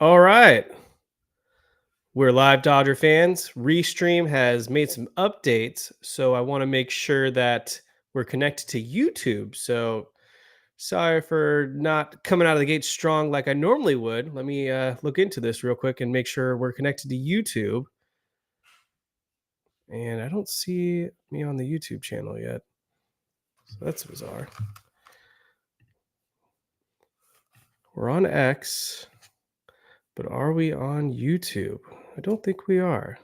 All right. We're live Dodger fans. Restream has made some updates, so I want to make sure that we're connected to YouTube. So sorry for not coming out of the gate strong like I normally would. Let me look into this real quick and make sure we're connected to YouTube. And I don't see me on the YouTube channel yet. So that's bizarre. We're on X, but are we on YouTube? I don't think we are.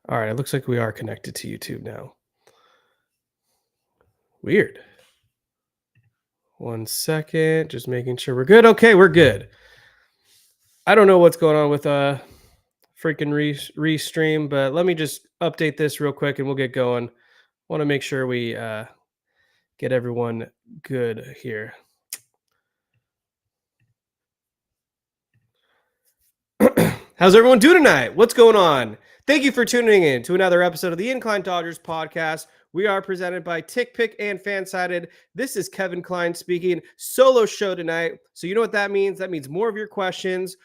All right, it looks like we are connected to YouTube now. Weird. 1 second, just making sure we're good. Okay, we're good. I don't know what's going on with freaking restream, but let me just update this real quick and we'll get going. Want to make sure we get everyone good here. How's everyone doing tonight? What's going on? Thank you for tuning in to another episode of the Incline Dodgers podcast. We are presented by TickPick and Fansided. This is Kevin Klein speaking. Solo show tonight. So you know what that means? That means more of your questions.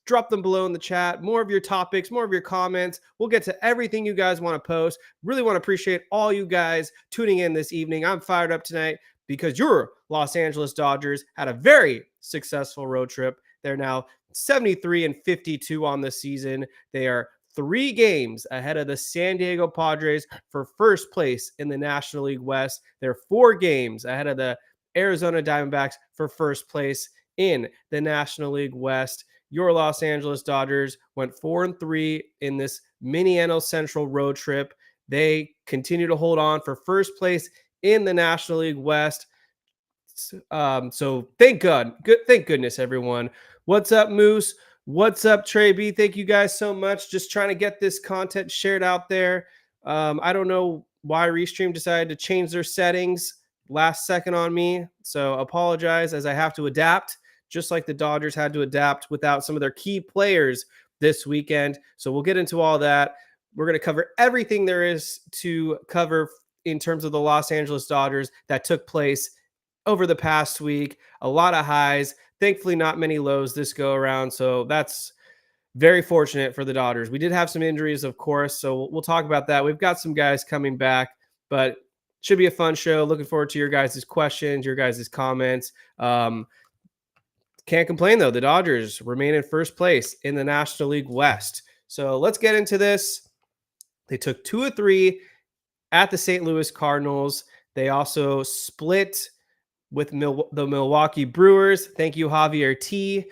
Drop them below in the chat. More of your topics, more of your comments. We'll get to everything you guys want to post. Really want to appreciate all you guys tuning in this evening. I'm fired up tonight because your Los Angeles Dodgers had a very successful road trip. They're now 73-52 on the season. They are 3 games ahead of the San Diego Padres for first place in the National League West. They're 4 games ahead of the Arizona Diamondbacks for first place in the National League West. Your Los Angeles Dodgers went 4-3 in this mini NL Central road trip. They continue to hold on for first place in the National League West. So thank goodness, everyone. What's up, Moose? What's up, Trey B? Thank you guys so much. Just trying to get this content shared out there. I don't know why Restream decided to change their settings last second on me. So apologize as I have to adapt, just like the Dodgers had to adapt without some of their key players this weekend. So we'll get into all that. We're going to cover everything there is to cover in terms of the Los Angeles Dodgers that took place over the past week. A lot of highs. Thankfully, not many lows this go around. So that's very fortunate for the Dodgers. We did have some injuries, of course. So we'll talk about that. We've got some guys coming back, but should be a fun show. Looking forward to your guys' questions, your guys' comments. Can't complain, though. The Dodgers remain in first place in the National League West. So let's get into this. They took 2 of 3 at the St. Louis Cardinals. They also split with the Milwaukee Brewers. Thank you, Javier T,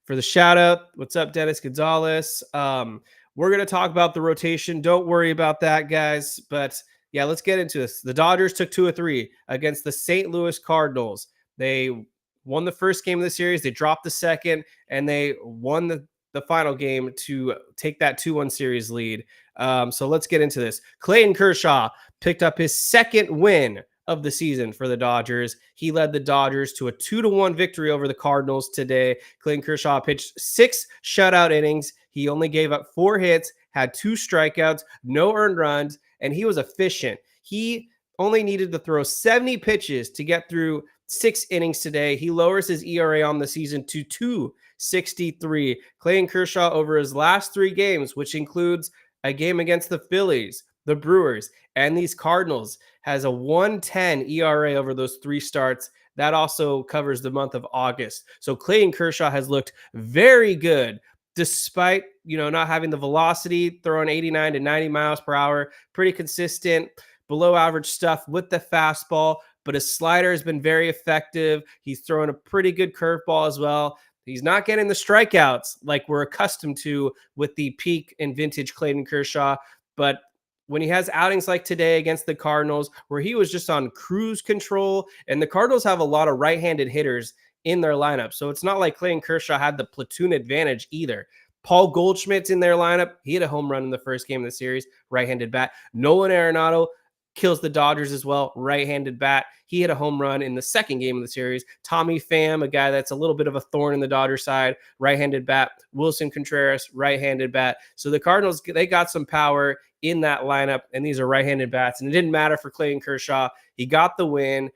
for the shout out. What's up, Dennis Gonzalez? We're going to talk about the rotation. Don't worry about that, guys. But yeah, let's get into this. The Dodgers took 2 of 3 against the St. Louis Cardinals. They won the first game of the series. They dropped the second, and they won the final game to take that 2-1 series lead. So let's get into this. Clayton Kershaw picked up his second win of the season for the Dodgers. He led the Dodgers to a 2-1 victory over the Cardinals today. Clayton Kershaw pitched 6 shutout innings. He only gave up 4 hits, had 2 strikeouts, no earned runs, and he was efficient. He only needed to throw 70 pitches to get through 6 innings today. He lowers his ERA on the season to 2.63. Clayton Kershaw over his last 3 games, which includes a game against the Phillies, the Brewers, and these Cardinals, has a 1.10 ERA over those 3 starts. That also covers the month of August. So Clayton Kershaw has looked very good despite, not having the velocity, throwing 89 to 90 miles per hour, pretty consistent, below average stuff with the fastball, but his slider has been very effective. He's throwing a pretty good curveball as well. He's not getting the strikeouts like we're accustomed to with the peak and vintage Clayton Kershaw, but when he has outings like today against the Cardinals, where he was just on cruise control, and the Cardinals have a lot of right-handed hitters in their lineup. So it's not like Clayton Kershaw had the platoon advantage either. Paul Goldschmidt's in their lineup. He had a home run in the first game of the series, right-handed bat. Nolan Arenado kills the Dodgers as well, right-handed bat. He hit a home run in the second game of the series. Tommy Pham, a guy that's a little bit of a thorn in the Dodgers side, right-handed bat. Wilson Contreras, right-handed bat. So the Cardinals, they got some power. in that lineup, and these are right-handed bats. And it didn't matter for Clayton Kershaw. He got the win.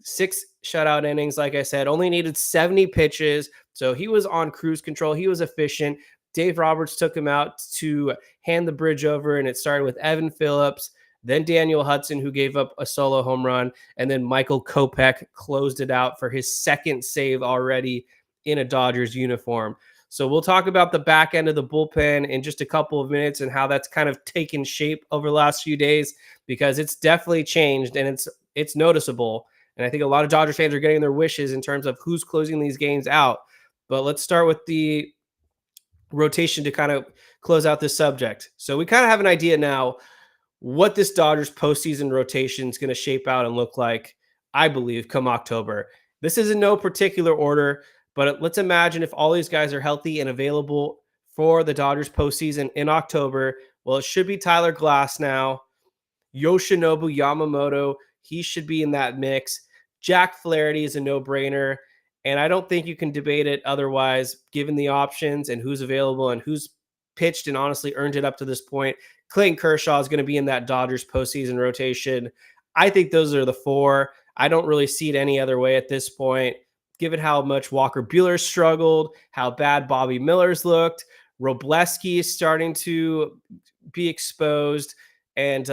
6 shutout innings, like I said, only needed 70 pitches. So he was on cruise control. He was efficient. Dave Roberts took him out to hand the bridge over, and it started with Evan Phillips, then Daniel Hudson, who gave up a solo home run, and then Michael Kopech closed it out for his second save already in a Dodgers uniform. So we'll talk about the back end of the bullpen in just a couple of minutes and how that's kind of taken shape over the last few days, because it's definitely changed and it's noticeable. And I think a lot of Dodgers fans are getting their wishes in terms of who's closing these games out. But let's start with the rotation to kind of close out this subject. So we kind of have an idea now what this Dodgers postseason rotation is going to shape out and look like, I believe, come October. This is in no particular order, but let's imagine if all these guys are healthy and available for the Dodgers postseason in October. Well, it should be Tyler Glasnow, Yoshinobu Yamamoto. He should be in that mix. Jack Flaherty is a no-brainer, and I don't think you can debate it otherwise, given the options and who's available and who's pitched and honestly earned it up to this point. Clayton Kershaw is going to be in that Dodgers postseason rotation. I think those are the 4. I don't really see it any other way at this point, given how much Walker Buehler struggled, how bad Bobby Miller's looked. Robleski is starting to be exposed. And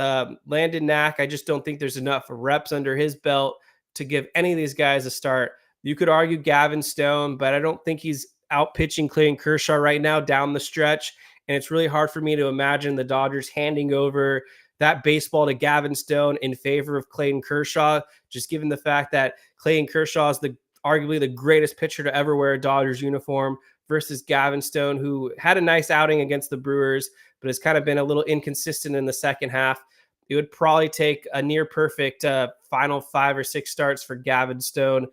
Landon Knack, I just don't think there's enough reps under his belt to give any of these guys a start. You could argue Gavin Stone, but I don't think he's out pitching Clayton Kershaw right now down the stretch. And it's really hard for me to imagine the Dodgers handing over that baseball to Gavin Stone in favor of Clayton Kershaw, just given the fact that Clayton Kershaw is arguably the greatest pitcher to ever wear a Dodgers uniform, versus Gavin Stone, who had a nice outing against the Brewers, but has kind of been a little inconsistent in the second half. It would probably take a near perfect final 5 or 6 starts for Gavin Stone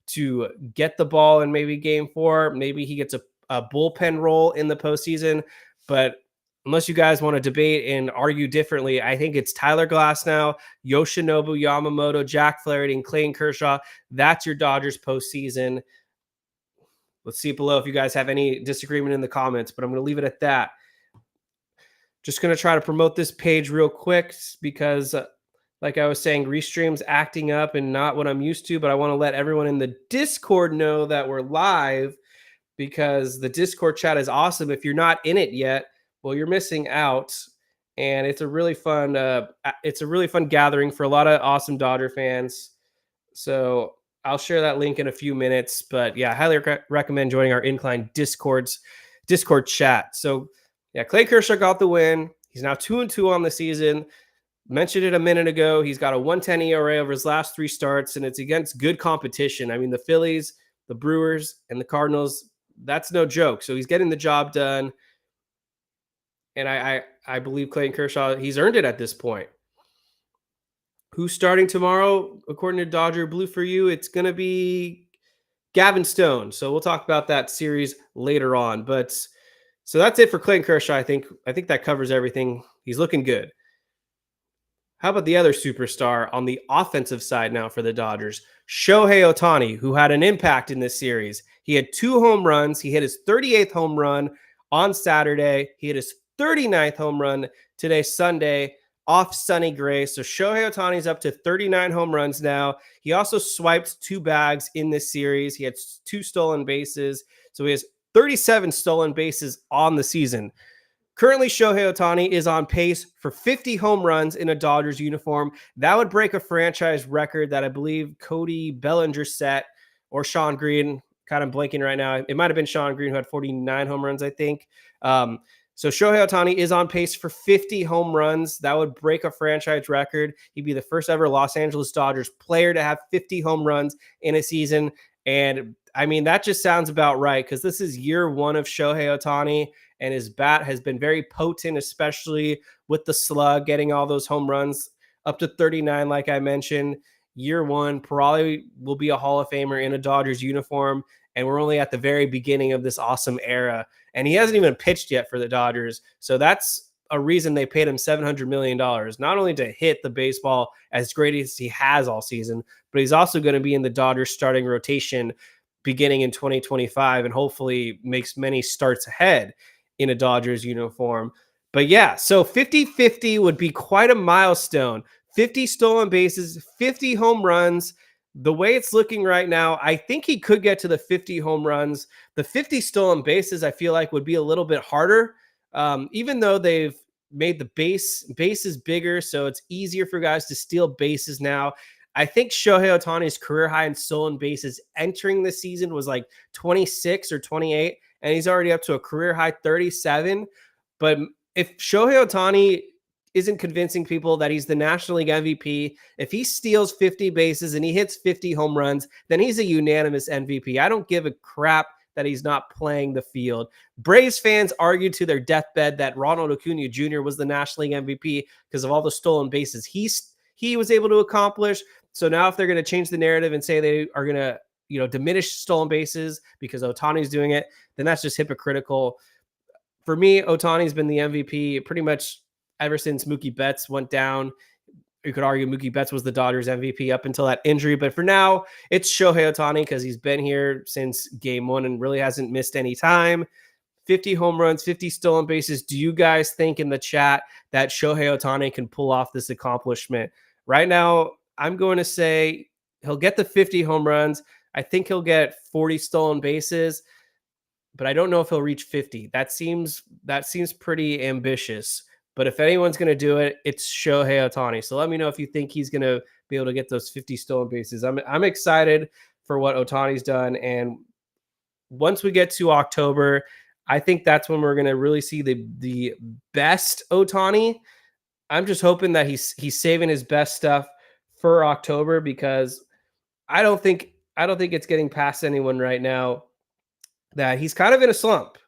to get the ball in maybe game 4. Maybe he gets a bullpen role in the postseason. But unless you guys want to debate and argue differently, I think it's Tyler Glasnow, Yoshinobu Yamamoto, Jack Flaherty, and Clayton Kershaw. That's your Dodgers postseason. Let's see below if you guys have any disagreement in the comments, but I'm going to leave it at that. Just going to try to promote this page real quick because, like I was saying, Restream's acting up and not what I'm used to, but I want to let everyone in the Discord know that we're live, because the Discord chat is awesome. If you're not in it yet, well, you're missing out. And it's a really fun gathering for a lot of awesome Dodger fans. So I'll share that link in a few minutes. But yeah, I highly recommend joining our Incline Discord chat. So yeah, Clay Kershaw got the win. He's now 2-2 on the season. Mentioned it a minute ago. He's got a 1.10 ERA over his last 3 starts, and it's against good competition. I mean, the Phillies, the Brewers, and the Cardinals, that's no joke. So he's getting the job done. And I believe Clayton Kershaw, he's earned it at this point. Who's starting tomorrow, according to Dodger Blue for you? It's going to be Gavin Stone. So we'll talk about that series later on. But so that's it for Clayton Kershaw. I think that covers everything. He's looking good. How about the other superstar on the offensive side now for the Dodgers? Shohei Ohtani, who had an impact in this series. He had 2 home runs. He hit his 38th home run on Saturday. He hit his 39th home run today, Sunday, off Sonny Gray. So Shohei Ohtani's up to 39 home runs now. He also swiped 2 bags in this series. He had 2 stolen bases. So he has 37 stolen bases on the season. Currently, Shohei Ohtani is on pace for 50 home runs in a Dodgers uniform. That would break a franchise record that I believe Cody Bellinger set, or Sean Green. Kind of blanking right now. It might have been Sean Green who had 49 home runs, I think. So Shohei Ohtani is on pace for 50 home runs. That would break a franchise record. He'd be the first ever Los Angeles Dodgers player to have 50 home runs in a season. And I mean, that just sounds about right, because this is year 1 of Shohei Ohtani, and his bat has been very potent, especially with the slug, getting all those home runs up to 39, like I mentioned. Year 1 probably will be a Hall of Famer in a Dodgers uniform, and we're only at the very beginning of this awesome era. And he hasn't even pitched yet for the Dodgers, so that's a reason they paid him $700 million, not only to hit the baseball as great as he has all season, but he's also going to be in the Dodgers starting rotation beginning in 2025 and hopefully makes many starts ahead in a Dodgers uniform. But yeah, so 50-50 would be quite a milestone. 50 stolen bases, 50 home runs. The way it's looking right now, I think he could get to the 50 home runs. The 50 stolen bases, I feel like would be a little bit harder, even though they've made the bases bigger, so it's easier for guys to steal bases now. I think Shohei Ohtani's career high in stolen bases entering the season was like 26 or 28, and he's already up to a career high 37. But if Shohei Ohtani isn't convincing people that he's the National League MVP, if he steals 50 bases and he hits 50 home runs, then he's a unanimous MVP. I don't give a crap that he's not playing the field. Braves fans argued to their deathbed that Ronald Acuna Jr. was the National League MVP because of all the stolen bases he was able to accomplish. So now if they're going to change the narrative and say they are going to, diminish stolen bases because Ohtani's doing it, then that's just hypocritical. For me, Ohtani's been the MVP pretty much ever since Mookie Betts went down. You could argue Mookie Betts was the Dodgers MVP up until that injury, but for now, it's Shohei Ohtani because he's been here since game one and really hasn't missed any time. 50 home runs, 50 stolen bases. Do you guys think in the chat that Shohei Ohtani can pull off this accomplishment? Right now, I'm going to say he'll get the 50 home runs. I think he'll get 40 stolen bases, but I don't know if he'll reach 50. That seems pretty ambitious. But if anyone's going to do it, it's Shohei Ohtani. So let me know if you think he's going to be able to get those 50 stolen bases. I'm excited for what Ohtani's done. And once we get to October, I think that's when we're going to really see the best Ohtani. I'm just hoping that he's saving his best stuff for October because I don't think it's getting past anyone right now that he's kind of in a slump.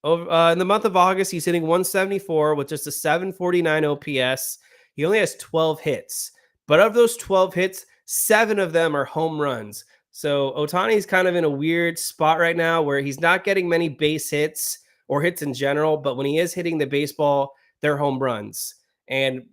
In the month of August, he's hitting 174 with just a 749 OPS. He only has 12 hits, but of those 12 hits, 7 of them are home runs. So Ohtani's kind of in a weird spot right now where he's not getting many base hits or hits in general, but when he is hitting the baseball, they're home runs. And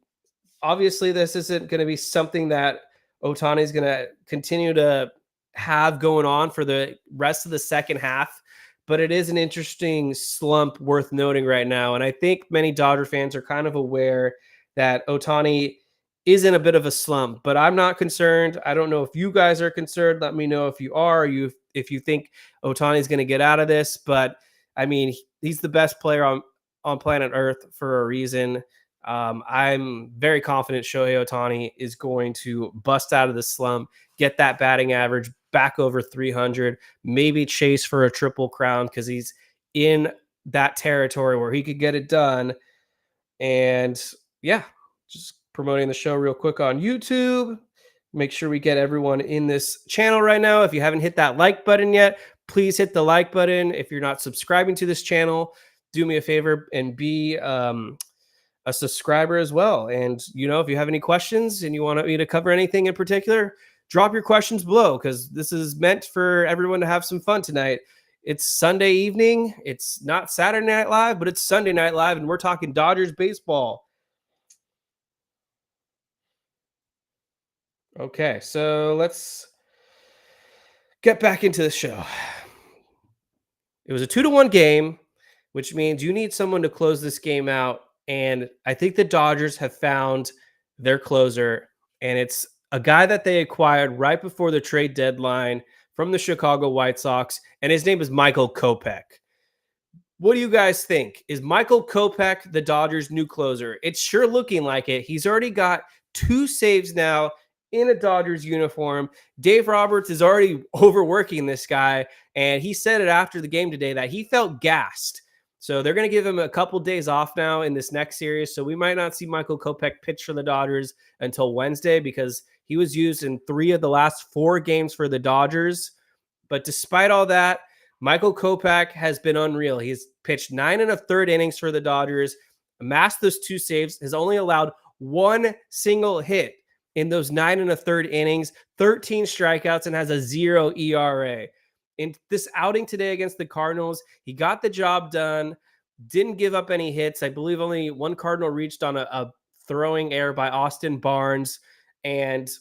obviously, this isn't going to be something that Ohtani's going to continue to have going on for the rest of the second half, but it is an interesting slump worth noting right now. And I think many Dodger fans are kind of aware that Ohtani is in a bit of a slump, but I'm not concerned. I don't know if you guys are concerned. Let me know if you are, if you think Ohtani's going to get out of this. But I mean, he's the best player on planet Earth for a reason. I'm very confident Shohei Ohtani is going to bust out of the slump, get that batting average back over 300, maybe chase for a triple crown because he's in that territory where he could get it done. And yeah, just promoting the show real quick on YouTube. Make sure we get everyone in this channel right now. If you haven't hit that like button yet, please hit the like button. If you're not subscribing to this channel, do me a favor and be a subscriber as well. And, if you have any questions and you want me to cover anything in particular, drop your questions below because this is meant for everyone to have some fun tonight. It's Sunday evening. It's not Saturday Night Live, but it's Sunday Night Live, and we're talking Dodgers baseball. Okay, so let's get back into the show. It was a 2-1 game, which means you need someone to close this game out. And I think the Dodgers have found their closer, and it's a guy that they acquired right before the trade deadline from the Chicago White Sox, and his name is Michael Kopech. What do you guys think? Is Michael Kopech the Dodgers' new closer? It's sure looking like it. He's already got 2 saves now in a Dodgers uniform. Dave Roberts is already overworking this guy, and he said it after the game today that he felt gassed. So they're going to give him a couple days off now in this next series. So we might not see Michael Kopech pitch for the Dodgers until Wednesday because he was used in 3 of the last 4 games for the Dodgers. But despite all that, Michael Kopech has been unreal. He's pitched 9 1/3 innings for the Dodgers, amassed those 2 saves, has only allowed 1 single hit in those 9 1/3 innings, 13 strikeouts, and has a 0 ERA. In this outing today against the Cardinals, he got the job done, didn't give up any hits. I believe only 1 Cardinal reached on a throwing error by Austin Barnes. And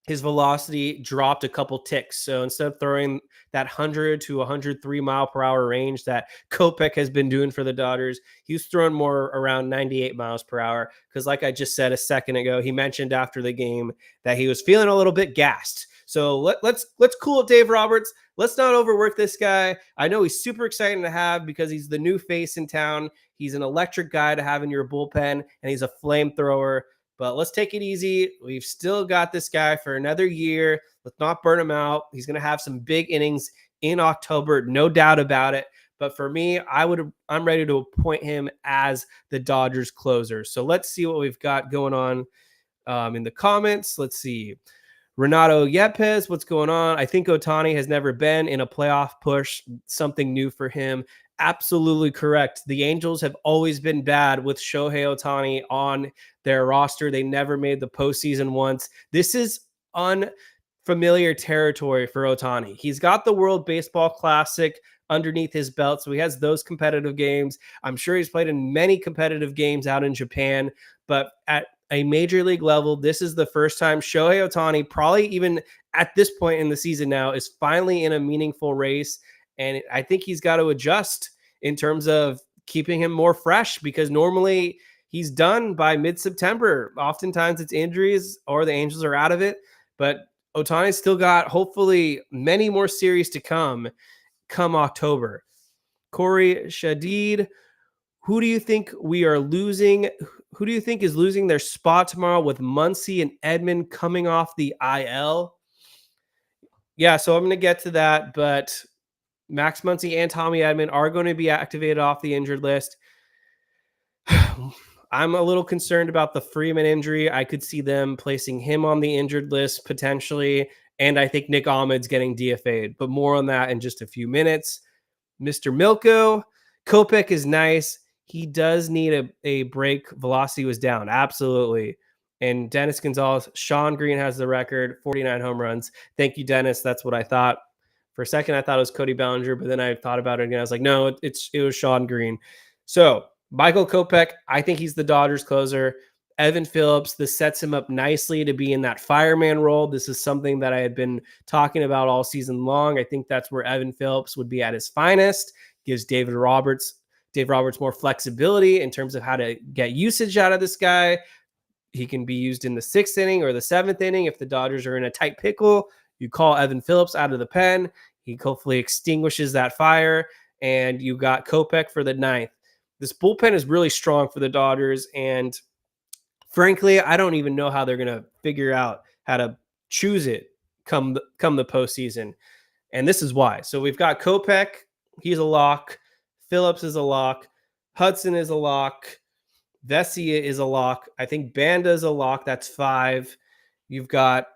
his velocity dropped a couple ticks. So instead of throwing that 100 to 103 mile per hour range that Kopech has been doing for the Dodgers, he's throwing more around 98 miles per hour. Because, like I just said a second ago, he mentioned after the game that he was feeling a little bit gassed. So let's cool it, Dave Roberts. Let's not overwork this guy. I know he's super exciting to have because he's the new face in town. He's an electric guy to have in your bullpen, and he's a flamethrower. But let's take it easy. We've still got this guy for another year. Let's not burn him out. He's going to have some big innings in October, no doubt about it. But for me, I'm ready to appoint him as the Dodgers closer. So let's see what we've got going on in the comments. Let's see. Renato Yepes, what's going on? I think Ohtani has never been in a playoff push. Something new for him. Absolutely correct. The Angels have always been bad with Shohei Ohtani on their roster. They never made the postseason once. This is unfamiliar territory for Ohtani. He's got the World Baseball Classic underneath his belt, so he has those competitive games. I'm sure he's played in many competitive games out in Japan, but at a major league level, this is the first time Shohei Ohtani, probably even at this point in the season now, is finally in a meaningful race. And I think he's got to adjust in terms of keeping him more fresh, because normally he's done by mid-September. Oftentimes it's injuries or the Angels are out of it, but Ohtani's still got hopefully many more series to come October. Corey Shadid, who do you think we are losing? Who do you think is losing their spot tomorrow with Muncy and Edman coming off the IL? Yeah, so I'm going to get to that, but Max Muncy and Tommy Edman are going to be activated off the injured list. I'm a little concerned about the Freeman injury. I could see them placing him on the injured list potentially, and I think Nick Ahmed's getting DFA'd, but more on that in just a few minutes. Mr. Milko, Kopech is nice. He does need a break. Velocity was down. Absolutely. And Dennis Gonzalez, Sean Green has the record, 49 home runs. Thank you, Dennis. That's what I thought. For a second, I thought it was Cody Bellinger, but then I thought about it again. I was like, no, it was Sean Green. So Michael Kopech, I think he's the Dodgers closer. Evan Phillips, this sets him up nicely to be in that fireman role. This is something that I had been talking about all season long. I think that's where Evan Phillips would be at his finest. Gives Dave Roberts more flexibility in terms of how to get usage out of this guy. He can be used in the 6th inning or the 7th inning. If the Dodgers are in a tight pickle, you call Evan Phillips out of the pen. He hopefully extinguishes that fire, and you got Kopech for the 9th. This bullpen is really strong for the Dodgers, and frankly, I don't even know how they're going to figure out how to choose it come the postseason. And this is why. So we've got Kopech. He's a lock. Phillips is a lock. Hudson is a lock. Vesia is a lock. I think Banda is a lock. That's 5. You've got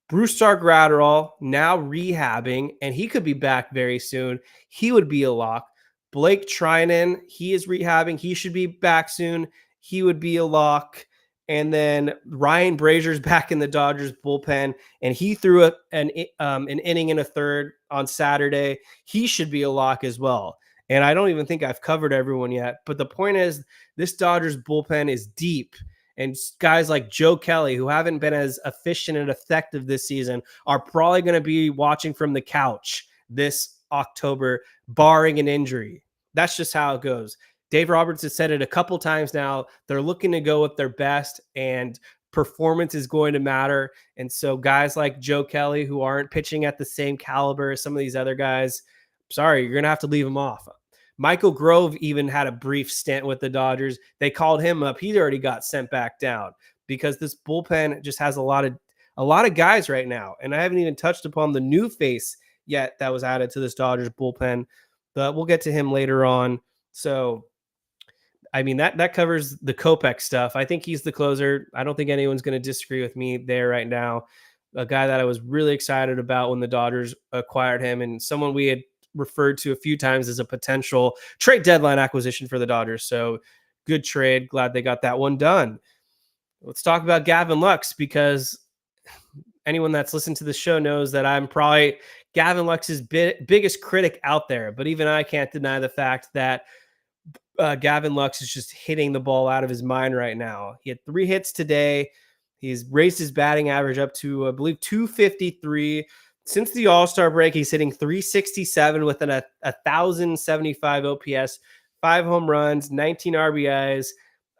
Brusdar Graterol now rehabbing, and he could be back very soon. He would be a lock. Blake Trinan, he is rehabbing. He should be back soon. He would be a lock. And then Ryan Brazier's back in the Dodgers bullpen, and he threw an inning and a third on Saturday. He should be a lock as well. And I don't even think I've covered everyone yet. But the point is, this Dodgers bullpen is deep. And guys like Joe Kelly, who haven't been as efficient and effective this season, are probably going to be watching from the couch this October, barring an injury. That's just how it goes. Dave Roberts has said it a couple times now. They're looking to go with their best, and performance is going to matter. And so guys like Joe Kelly, who aren't pitching at the same caliber as some of these other guys, sorry, you're going to have to leave them off. Michael Grove even had a brief stint with the Dodgers. They called him up. He already got sent back down because this bullpen just has a lot of guys right now. And I haven't even touched upon the new face yet that was added to this Dodgers bullpen, but we'll get to him later on. So, I mean, that covers the Kopech stuff. I think he's the closer. I don't think anyone's going to disagree with me there right now. A guy that I was really excited about when the Dodgers acquired him, and someone we had referred to a few times as a potential trade deadline acquisition for the Dodgers. So good trade. Glad they got that one done. Let's talk about Gavin Lux, because anyone that's listened to the show knows that I'm probably Gavin Lux's biggest critic out there. But even I can't deny the fact that Gavin Lux is just hitting the ball out of his mind right now. He had 3 hits today. He's raised his batting average up to, I believe, 253. Since the All-Star break, he's hitting 367 with a 1,075 OPS, 5 home runs, 19 RBIs.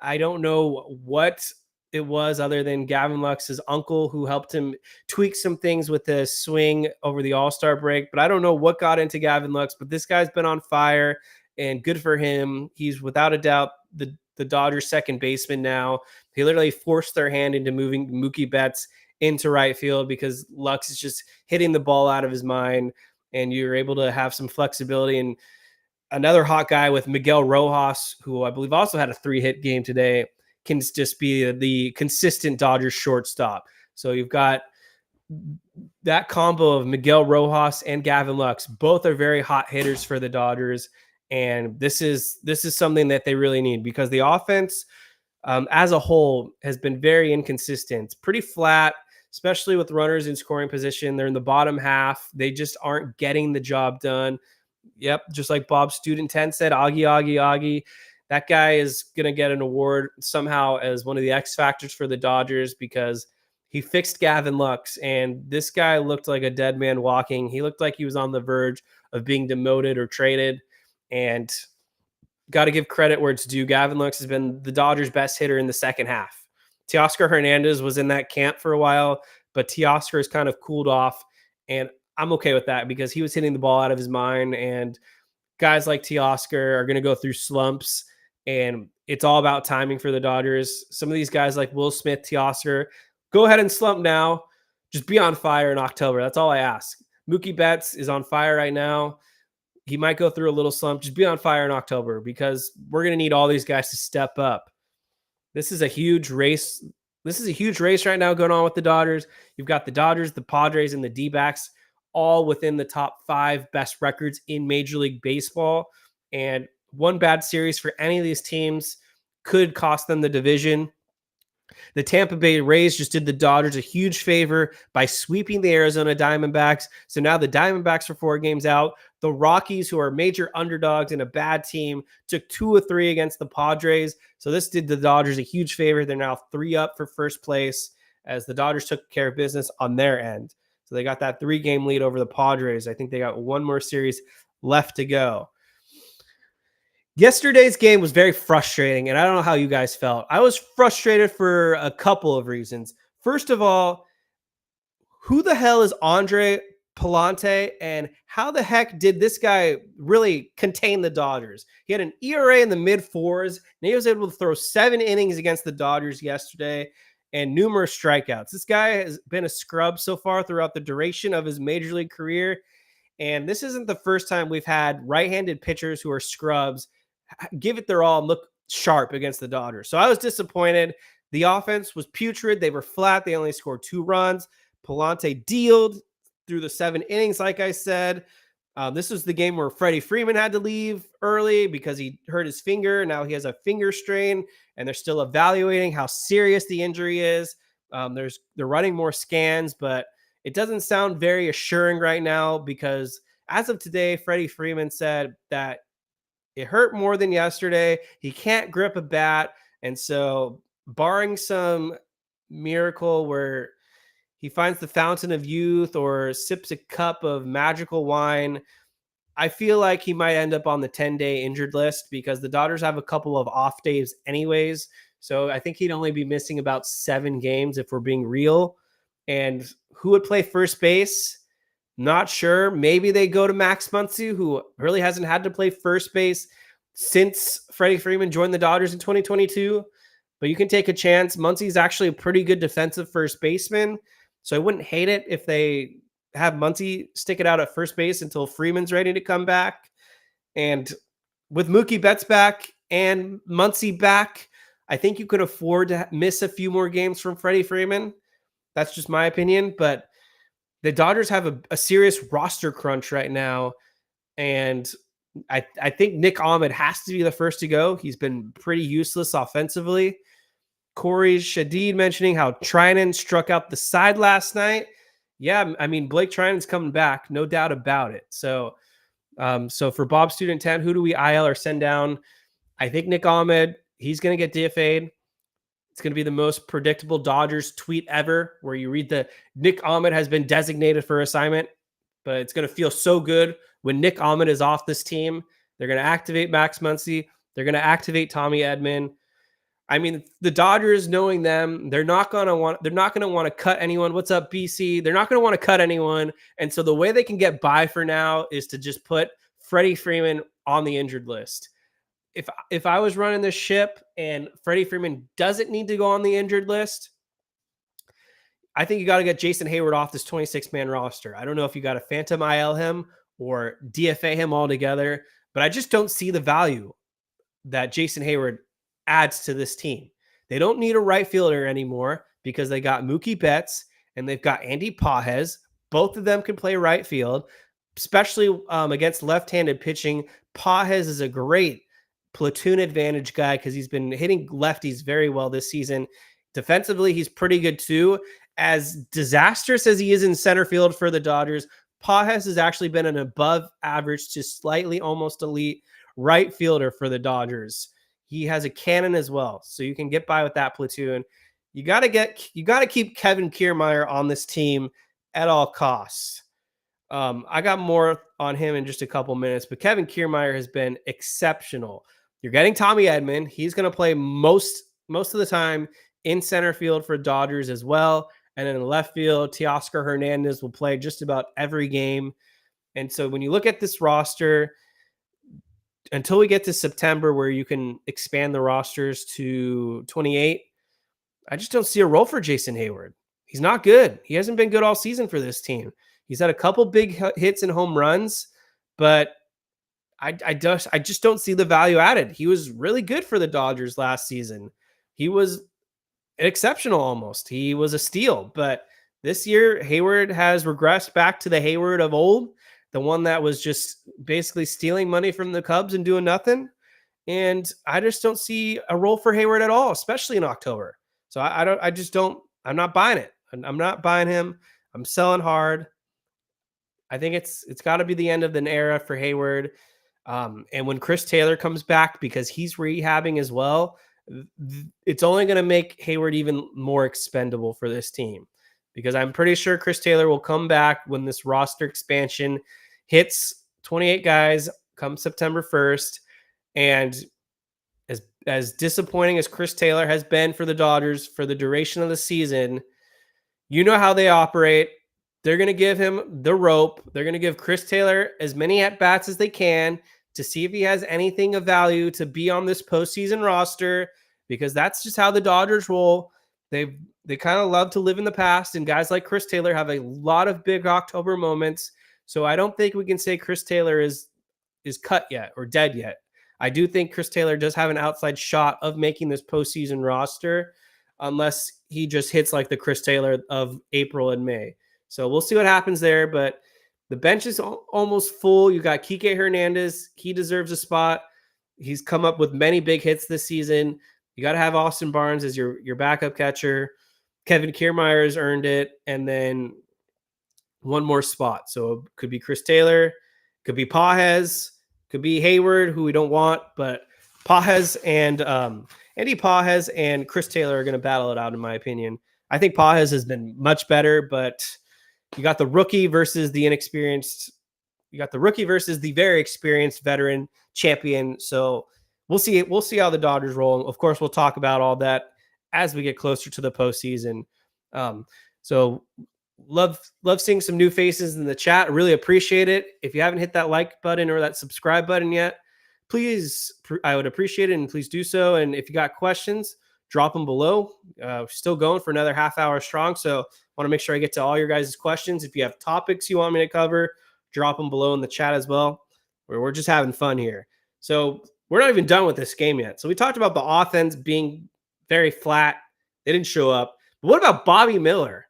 I don't know what it was other than Gavin Lux's uncle who helped him tweak some things with the swing over the All-Star break. But I don't know what got into Gavin Lux, but this guy's been on fire, and good for him. He's without a doubt the Dodgers second baseman now. He literally forced their hand into moving Mookie Betts into right field because Lux is just hitting the ball out of his mind, and you're able to have some flexibility. And another hot guy with Miguel Rojas, who I believe also had a 3-hit game today, can just be the consistent Dodgers shortstop. So you've got that combo of Miguel Rojas and Gavin Lux. Both are very hot hitters for the Dodgers, and this is something that they really need because the offense as a whole has been very inconsistent. It's pretty flat, especially with runners in scoring position. They're in the bottom half. They just aren't getting the job done. Yep, just like Bob Student 10 said, Augie. That guy is going to get an award somehow as one of the X factors for the Dodgers because he fixed Gavin Lux, and this guy looked like a dead man walking. He looked like he was on the verge of being demoted or traded, and got to give credit where it's due. Gavin Lux has been the Dodgers' best hitter in the second half. Teoscar Hernandez was in that camp for a while, but Teoscar has kind of cooled off, and I'm okay with that because he was hitting the ball out of his mind, and guys like Teoscar are going to go through slumps, and it's all about timing for the Dodgers. Some of these guys like Will Smith, Teoscar, go ahead and slump now. Just be on fire in October. That's all I ask. Mookie Betts is on fire right now. He might go through a little slump. Just be on fire in October because we're going to need all these guys to step up. This is a huge race. This is a huge race right now going on with the Dodgers. You've got the Dodgers, the Padres, and the D-backs all within the top 5 best records in Major League Baseball. And one bad series for any of these teams could cost them the division. The Tampa Bay Rays just did the Dodgers a huge favor by sweeping the Arizona Diamondbacks. So now the Diamondbacks are 4 games out. The Rockies, who are major underdogs and a bad team, took 2 of 3 against the Padres. So this did the Dodgers a huge favor. They're now 3 up for first place as the Dodgers took care of business on their end. So they got that 3-game lead over the Padres. I think they got one more series left to go. Yesterday's game was very frustrating, and I don't know how you guys felt. I was frustrated for a couple of reasons. First of all, who the hell is Andre Palante, and how the heck did this guy really contain the Dodgers? He had an ERA in the mid-4s, and he was able to throw 7 innings against the Dodgers yesterday and numerous strikeouts. This guy has been a scrub so far throughout the duration of his major league career, and this isn't the first time we've had right-handed pitchers who are scrubs give it their all and look sharp against the Dodgers. So I was disappointed. The offense was putrid. They were flat. They only scored 2 runs. Palante dealed through the 7 innings, like I said. This was the game where Freddie Freeman had to leave early because he hurt his finger. Now he has a finger strain, and they're still evaluating how serious the injury is. They're running more scans, but it doesn't sound very assuring right now because as of today, Freddie Freeman said that it hurt more than yesterday. He can't grip a bat. And so barring some miracle where he finds the fountain of youth or sips a cup of magical wine, I feel like he might end up on the 10-day injured list because the Dodgers have a couple of off days anyways. So I think he'd only be missing about 7 games if we're being real. And who would play first base? Not sure. Maybe they go to Max Muncy, who really hasn't had to play first base since Freddie Freeman joined the Dodgers in 2022. But you can take a chance. Muncy's actually a pretty good defensive first baseman. So I wouldn't hate it if they have Muncy stick it out at first base until Freeman's ready to come back. And with Mookie Betts back and Muncy back, I think you could afford to miss a few more games from Freddie Freeman. That's just my opinion. But the Dodgers have a serious roster crunch right now. And I think Nick Ahmed has to be the first to go. He's been pretty useless offensively. Corey Shadid mentioning how Trinan struck out the side last night. Yeah, I mean, Blake Trinan's coming back, no doubt about it. So for Bob Student 10, who do we IL or send down? I think Nick Ahmed, he's going to get DFA'd. It's going to be the most predictable Dodgers tweet ever, where you read the Nick Ahmed has been designated for assignment, but it's going to feel so good when Nick Ahmed is off this team. They're going to activate Max Muncy. They're going to activate Tommy Edman. I mean, the Dodgers, knowing them, they're not going to want to cut anyone. What's up, BC? They're not going to want to cut anyone. And so the way they can get by for now is to just put Freddie Freeman on the injured list. If I was running this ship and Freddie Freeman doesn't need to go on the injured list, I think you got to get Jason Hayward off this 26-man roster. I don't know if you got to phantom IL him or DFA him altogether, but I just don't see the value that Jason Hayward adds to this team. They don't need a right fielder anymore because they got Mookie Betts and they've got Andy Pages. Both of them can play right field, especially against left-handed pitching. Pages is a great platoon advantage guy because he's been hitting lefties very well this season. Defensively, he's pretty good too. As disastrous as he is in center field for the Dodgers, Pages has actually been an above average to slightly almost elite right fielder for the Dodgers. He has a cannon as well, so you can get by with that platoon. You got to keep Kevin Kiermaier on this team at all costs. I got more on him in just a couple minutes, but Kevin Kiermaier has been exceptional. You're getting Tommy Edman. He's going to play most of the time in center field for Dodgers as well. And then in left field, Teoscar Hernandez will play just about every game. And so when you look at this roster, until we get to September where you can expand the rosters to 28, I just don't see a role for Jason Hayward. He's not good. He hasn't been good all season for this team. He's had a couple big hits and home runs, but I just don't see the value added. He was really good for the Dodgers last season. He was exceptional almost. He was a steal, but this year Hayward has regressed back to the Hayward of old, the one that was just basically stealing money from the Cubs and doing nothing. And I just don't see a role for Hayward at all, especially in October. So I'm not buying it. I'm not buying him. I'm selling hard. I think it's got to be the end of an era for Hayward. And when Chris Taylor comes back, because he's rehabbing as well, it's only going to make Hayward even more expendable for this team, because I'm pretty sure Chris Taylor will come back when this roster expansion hits 28 guys come September 1st. And as disappointing as Chris Taylor has been for the Dodgers for the duration of the season, you know how they operate. They're going to give him the rope. They're going to give Chris Taylor as many at-bats as they can to see if he has anything of value to be on this postseason roster, because that's just how the Dodgers roll. They kind of love to live in the past, and guys like Chris Taylor have a lot of big October moments. So I don't think we can say Chris Taylor is cut yet or dead yet. I do think Chris Taylor does have an outside shot of making this postseason roster, unless he just hits like the Chris Taylor of April and May. So we'll see what happens there, but the bench is almost full. You got Kike Hernandez. He deserves a spot. He's come up with many big hits this season. You got to have Austin Barnes as your backup catcher. Kevin Kiermaier has earned it. And then one more spot. So it could be Chris Taylor, could be Pages, could be Hayward, who we don't want, but Pages and Andy Pages and Chris Taylor are going to battle it out, in my opinion. I think Pages has been much better, but you got the rookie versus the inexperienced. You got the rookie versus the very experienced veteran champion. So we'll see how the Dodgers roll. Of course, we'll talk about all that as we get closer to the postseason. So love seeing some new faces in the chat. I really appreciate it. If you haven't hit that like button or that subscribe button yet, please, I would appreciate it, and please do so. And if you got questions, drop them below. Still going for another half hour strong, so want to make sure I get to all your guys' questions. If you have topics you want me to cover, drop them below in the chat as well. We're just having fun here. So we're not even done with this game yet. So we talked about the offense being very flat. They didn't show up. But what about Bobby Miller?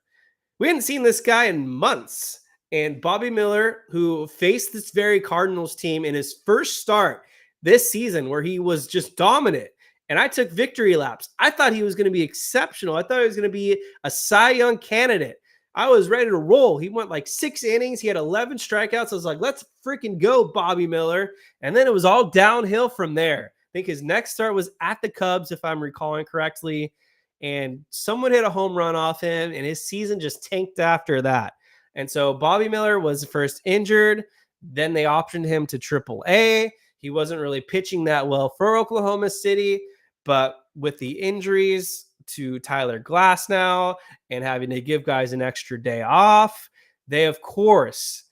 We hadn't seen this guy in months. And Bobby Miller, who faced this very Cardinals team in his first start this season, where he was just dominant. And I took victory laps. I thought he was going to be exceptional. I thought he was going to be a Cy Young candidate. I was ready to roll. He went like 6 innings. He had 11 strikeouts. I was like, let's freaking go, Bobby Miller. And then it was all downhill from there. I think his next start was at the Cubs, if I'm recalling correctly. and someone hit a home run off him, and his season just tanked after that. And so Bobby Miller was first injured. Then they optioned him to AAA. He wasn't really pitching that well for Oklahoma City, but with the injuries to Tyler Glasnow and having to give guys an extra day off, they, of course,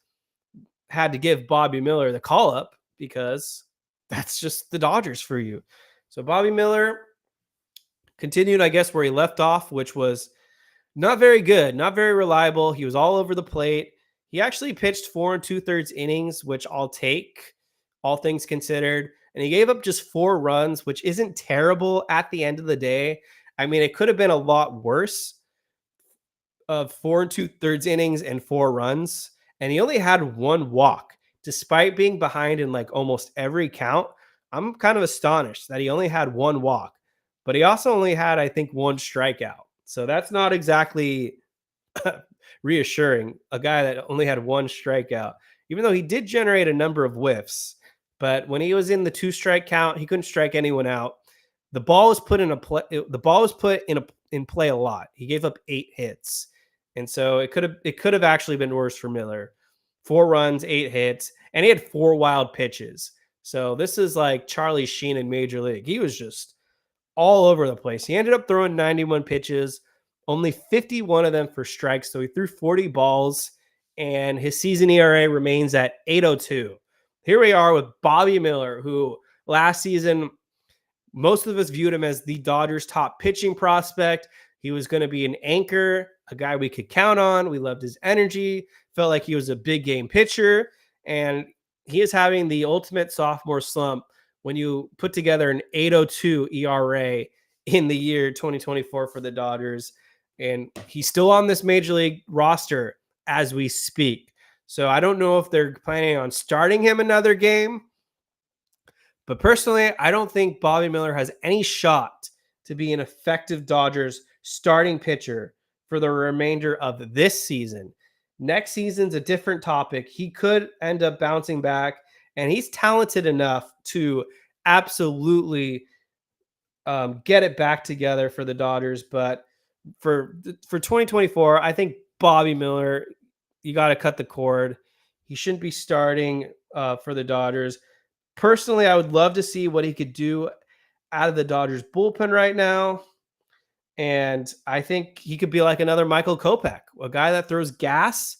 had to give Bobby Miller the call up because that's just the Dodgers for you. So Bobby Miller continued, I guess, where he left off, which was not very good, not very reliable. He was all over the plate. He actually pitched 4 2/3 innings, which I'll take, all things considered. And he gave up just 4 runs, which isn't terrible at the end of the day. I mean, it could have been a lot worse of 4 2/3 innings and 4 runs. And he only had 1 walk, despite being behind in like almost every count. I'm kind of astonished that he only had 1 walk, but he also only had, I think, 1 strikeout. So that's not exactly reassuring. A guy that only had 1 strikeout, even though he did generate a number of whiffs. But when he was in the 2 strike count, he couldn't strike anyone out. The ball was put in a play. The ball was put in play a lot. He gave up 8 hits, and so it could have actually been worse for Miller. 4 runs, 8 hits, and he had 4 wild pitches. So this is like Charlie Sheen in Major League. He was just all over the place. He ended up throwing 91 pitches, only 51 of them for strikes. So he threw 40 balls, and his season ERA remains at 8.02. Here we are with Bobby Miller, who last season, most of us viewed him as the Dodgers' top pitching prospect. He was going to be an anchor, a guy we could count on. We loved his energy, felt like he was a big game pitcher, and he is having the ultimate sophomore slump when you put together an 8.02 ERA in the year 2024 for the Dodgers. And he's still on this major league roster as we speak. So I don't know if they're planning on starting him another game. But personally, I don't think Bobby Miller has any shot to be an effective Dodgers starting pitcher for the remainder of this season. Next season's a different topic. He could end up bouncing back, and he's talented enough to absolutely get it back together for the Dodgers. But for 2024, I think Bobby Miller, you got to cut the cord. He shouldn't be starting for the Dodgers. Personally, I would love to see what he could do out of the Dodgers bullpen right now. And I think he could be like another Michael Kopech, a guy that throws gas,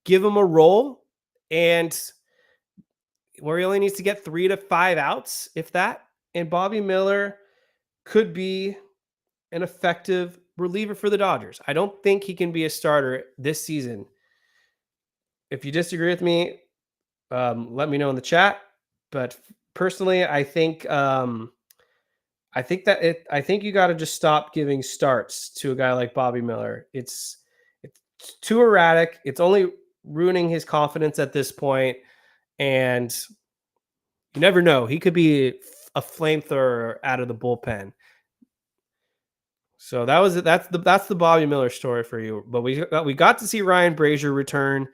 give him a role, and where he only needs to get 3 to 5 outs, if that. And Bobby Miller could be an effective reliever for the Dodgers. I don't think he can be a starter this season. If you disagree with me, let me know in the chat. But personally, I think you got to just stop giving starts to a guy like Bobby Miller. It's too erratic. It's only ruining his confidence at this point, and you never know. He could be a flamethrower out of the bullpen. So that's the Bobby Miller story for you. But we got to see Ryan Brazier return.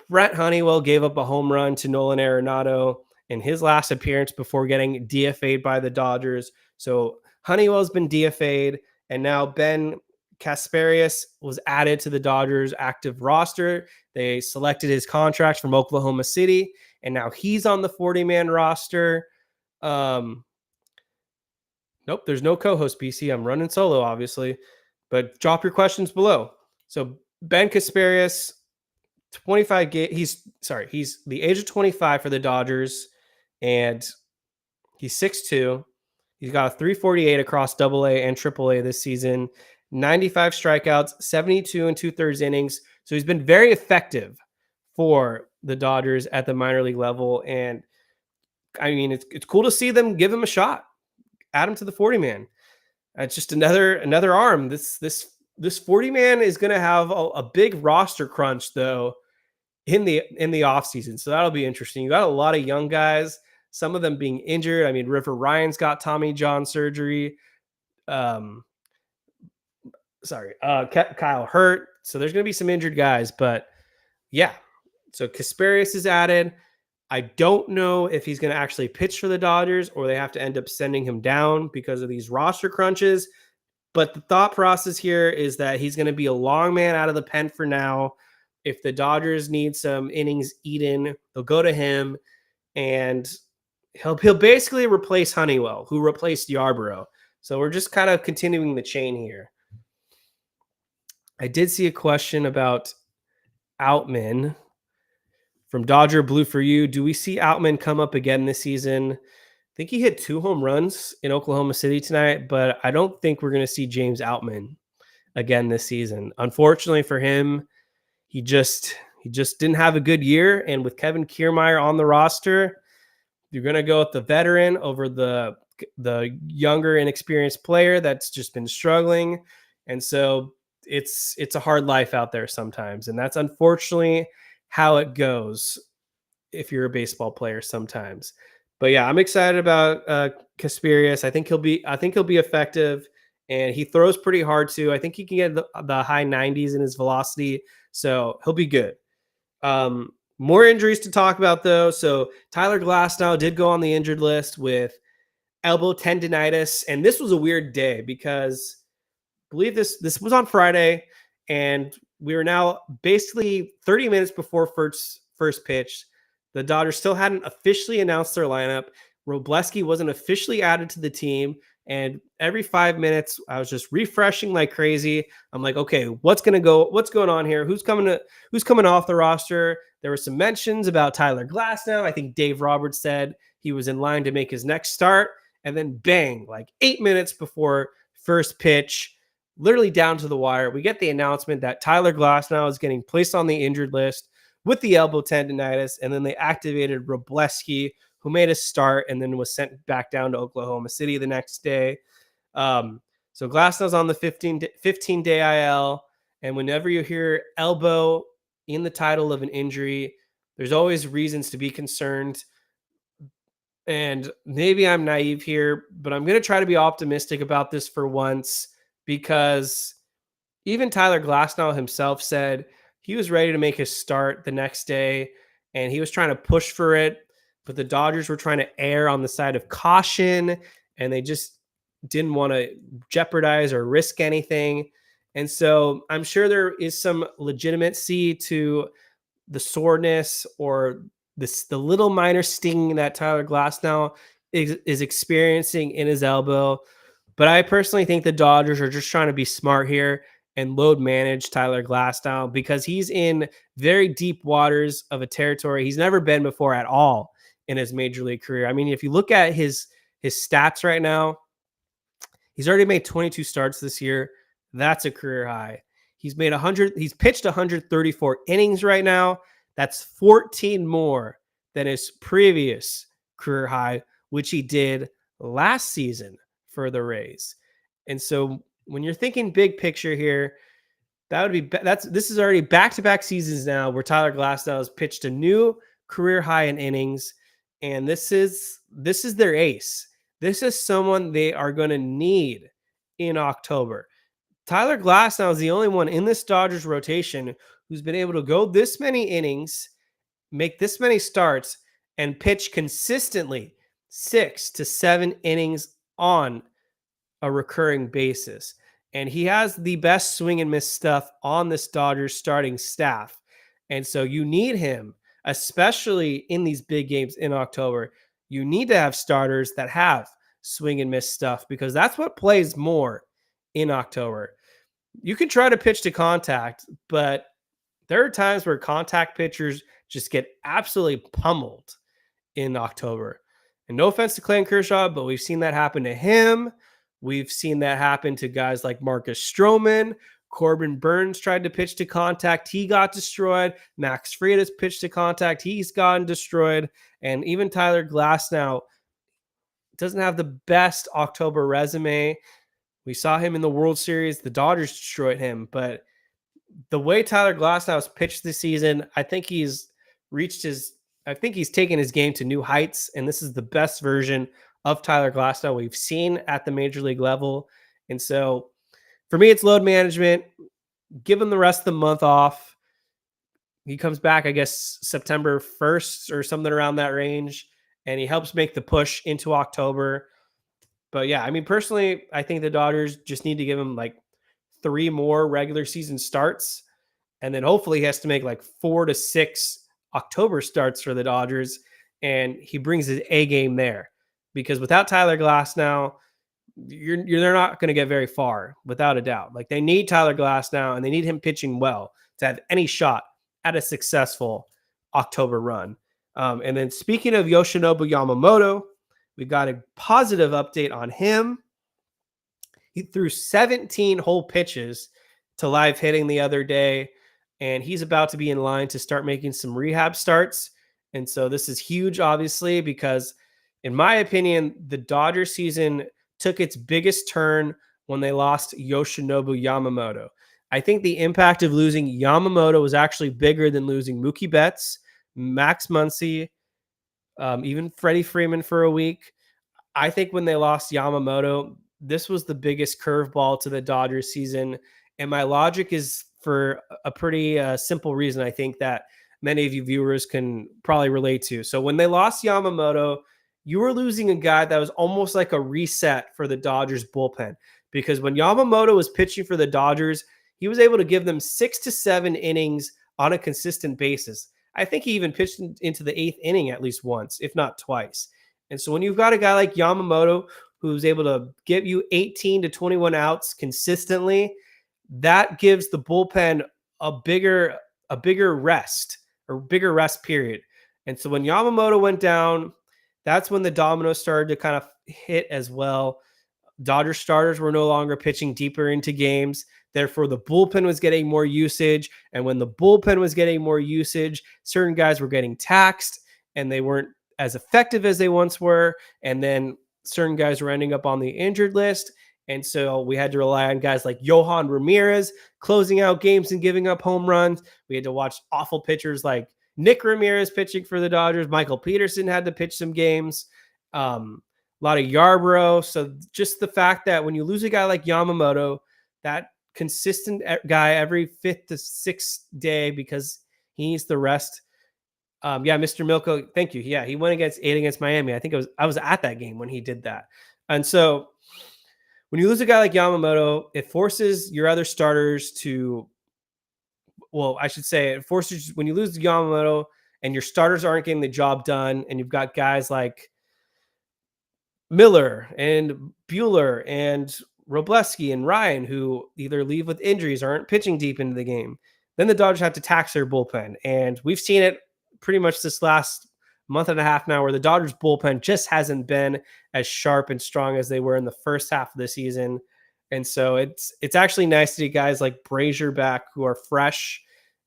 Brett Honeywell gave up a home run to Nolan Arenado in his last appearance before getting DFA'd by the Dodgers. So Honeywell's been DFA'd, and now Ben Kasparius was added to the Dodgers active roster. They selected his contract from Oklahoma City, and now he's on the 40-man roster. Nope, there's no co-host, BC. I'm running solo, obviously, but drop your questions below. So Ben Kasparius, 25 he's the age of 25 for the Dodgers, and he's 6'2". He's got a 348 across AA and AAA this season, 95 strikeouts, 72 2/3 innings. So he's been very effective for the Dodgers at the minor league level. And I mean, it's cool to see them give him a shot, add him to the 40-man. It's just another arm. This 40-man is going to have a big roster crunch though in the offseason. So that'll be interesting. You got a lot of young guys, some of them being injured. I mean, River Ryan's got Tommy John surgery. Kyle hurt. So there's going to be some injured guys, but yeah. So Kasparius is added. I don't know if he's going to actually pitch for the Dodgers or they have to end up sending him down because of these roster crunches. But the thought process here is that he's going to be a long man out of the pen for now. If the Dodgers need some innings eaten, they'll go to him, and he'll basically replace Honeywell, who replaced Yarborough. So we're just kind of continuing the chain here. I did see a question about Outman from Dodger Blue for You. Do we see Outman come up again this season? I think he hit 2 home runs in Oklahoma City tonight, but I don't think we're going to see James Outman again this season. Unfortunately for him, he just didn't have a good year. And with Kevin Kiermaier on the roster, you're going to go with the veteran over the younger, inexperienced player that's just been struggling. And so it's a hard life out there sometimes. And that's unfortunately how it goes if you're a baseball player sometimes. But yeah, I'm excited about Kasperius. I think he'll be effective, and he throws pretty hard too. I think he can get the high 90s in his velocity, so he'll be good. More injuries to talk about though. So Tyler Glasnow did go on the injured list with elbow tendonitis, and this was a weird day because I believe this was on Friday, and we were now basically 30 minutes before first pitch. The Dodgers still hadn't officially announced their lineup. Robleski wasn't officially added to the team. And every 5 minutes, I was just refreshing like crazy. I'm like, okay, what's going on here? Who's coming off the roster? There were some mentions about Tyler Glasnow. I think Dave Roberts said he was in line to make his next start. And then bang, like 8 minutes before first pitch, literally down to the wire, we get the announcement that Tyler Glasnow is getting placed on the injured list with the elbow tendonitis. And then they activated Robleski, who made a start and then was sent back down to Oklahoma City the next day. So Glasnow's on the 15-day IL. And whenever you hear elbow in the title of an injury, there's always reasons to be concerned. And maybe I'm naive here, but I'm going to try to be optimistic about this for once, because even Tyler Glasnow himself said he was ready to make his start the next day, and he was trying to push for it. But the Dodgers were trying to err on the side of caution, and they just didn't want to jeopardize or risk anything. And so I'm sure there is some legitimacy to the soreness or the little minor sting that Tyler Glasnow is experiencing in his elbow. But I personally think the Dodgers are just trying to be smart here and load manage Tyler Glasnow, because he's in very deep waters of a territory he's never been before at all in his major league career. I mean, if you look at his stats right now, he's already made 22 starts this year. That's a career high. He's pitched 134 innings right now. That's 14 more than his previous career high, which he did last season for the Rays. And so when you're thinking big picture here, this is already back-to-back seasons now where Tyler Glasnow has pitched a new career high in innings. And this is their ace. This is someone they are going to need in October. Tyler Glasnow is the only one in this Dodgers rotation who's been able to go this many innings, make this many starts, and pitch consistently 6 to 7 innings on a recurring basis. And he has the best swing and miss stuff on this Dodgers starting staff. And so you need him, especially in these big games in October. You need to have starters that have swing and miss stuff, because that's what plays more in October. You can try to pitch to contact, but there are times where contact pitchers just get absolutely pummeled in October. And no offense to Clayton Kershaw, but we've seen that happen to him. We've seen that happen to guys like Marcus Stroman. Corbin Burns tried to pitch to contact. He got destroyed. Max Fried has pitched to contact. He's gotten destroyed. And even Tyler Glasnow doesn't have the best October resume. We saw him in the World Series. The Dodgers destroyed him. But the way Tyler Glasnow has pitched this season, I think he's taken his game to new heights. And this is the best version of Tyler Glasnow we've seen at the major league level. And so for me, it's load management. Give him the rest of the month off. He comes back, I guess, September 1st or something around that range, and he helps make the push into October. But yeah, I mean, personally, I think the Dodgers just need to give him like 3 more regular season starts. And then hopefully he has to make like 4 to 6 October starts for the Dodgers. And he brings his A game there. Because without Tyler Glasnow, they're not going to get very far, without a doubt. Like they need Tyler Glasnow and they need him pitching well to have any shot at a successful October run. And then speaking of Yoshinobu Yamamoto, we got a positive update on him. He threw 17 whole pitches to live hitting the other day, and he's about to be in line to start making some rehab starts. And so this is huge, obviously, because in my opinion, the Dodger season took its biggest turn when they lost Yoshinobu Yamamoto. I think the impact of losing Yamamoto was actually bigger than losing Mookie Betts, Max Muncy, even Freddie Freeman for a week. I think when they lost Yamamoto, this was the biggest curveball to the Dodgers season. And my logic is for a pretty simple reason, I think that many of you viewers can probably relate to. So when they lost Yamamoto, you were losing a guy that was almost like a reset for the Dodgers bullpen. Because when Yamamoto was pitching for the Dodgers, he was able to give them 6 to 7 innings on a consistent basis. I think he even pitched into the 8th inning at least once, if not twice. And so when you've got a guy like Yamamoto who's able to give you 18 to 21 outs consistently, that gives the bullpen a bigger rest period. And so when Yamamoto went down, that's when the dominoes started to kind of hit as well. Dodger starters were no longer pitching deeper into games. Therefore, the bullpen was getting more usage. And when the bullpen was getting more usage, certain guys were getting taxed and they weren't as effective as they once were. And then certain guys were ending up on the injured list. And so we had to rely on guys like Yohan Ramirez closing out games and giving up home runs. We had to watch awful pitchers like Nick Ramirez pitching for the Dodgers. Michael Peterson had to pitch some games. A lot of Yarbrough. So just the fact that when you lose a guy like Yamamoto, that consistent guy every 5th to 6th day because he needs the rest. Mr. Milko, thank you. Yeah, he went against Miami. I think I was at that game when he did that. And so when you lose a guy like Yamamoto, it forces your other starters to, well, I should say it forces, when you lose Yamamoto and your starters aren't getting the job done, and you've got guys like Miller and Buehler and Robleski and Ryan who either leave with injuries or aren't pitching deep into the game, then the Dodgers have to tax their bullpen. And we've seen it pretty much this last month and a half now where the Dodgers bullpen just hasn't been as sharp and strong as they were in the first half of the season. And so it's actually nice to see guys like Brazier back who are fresh,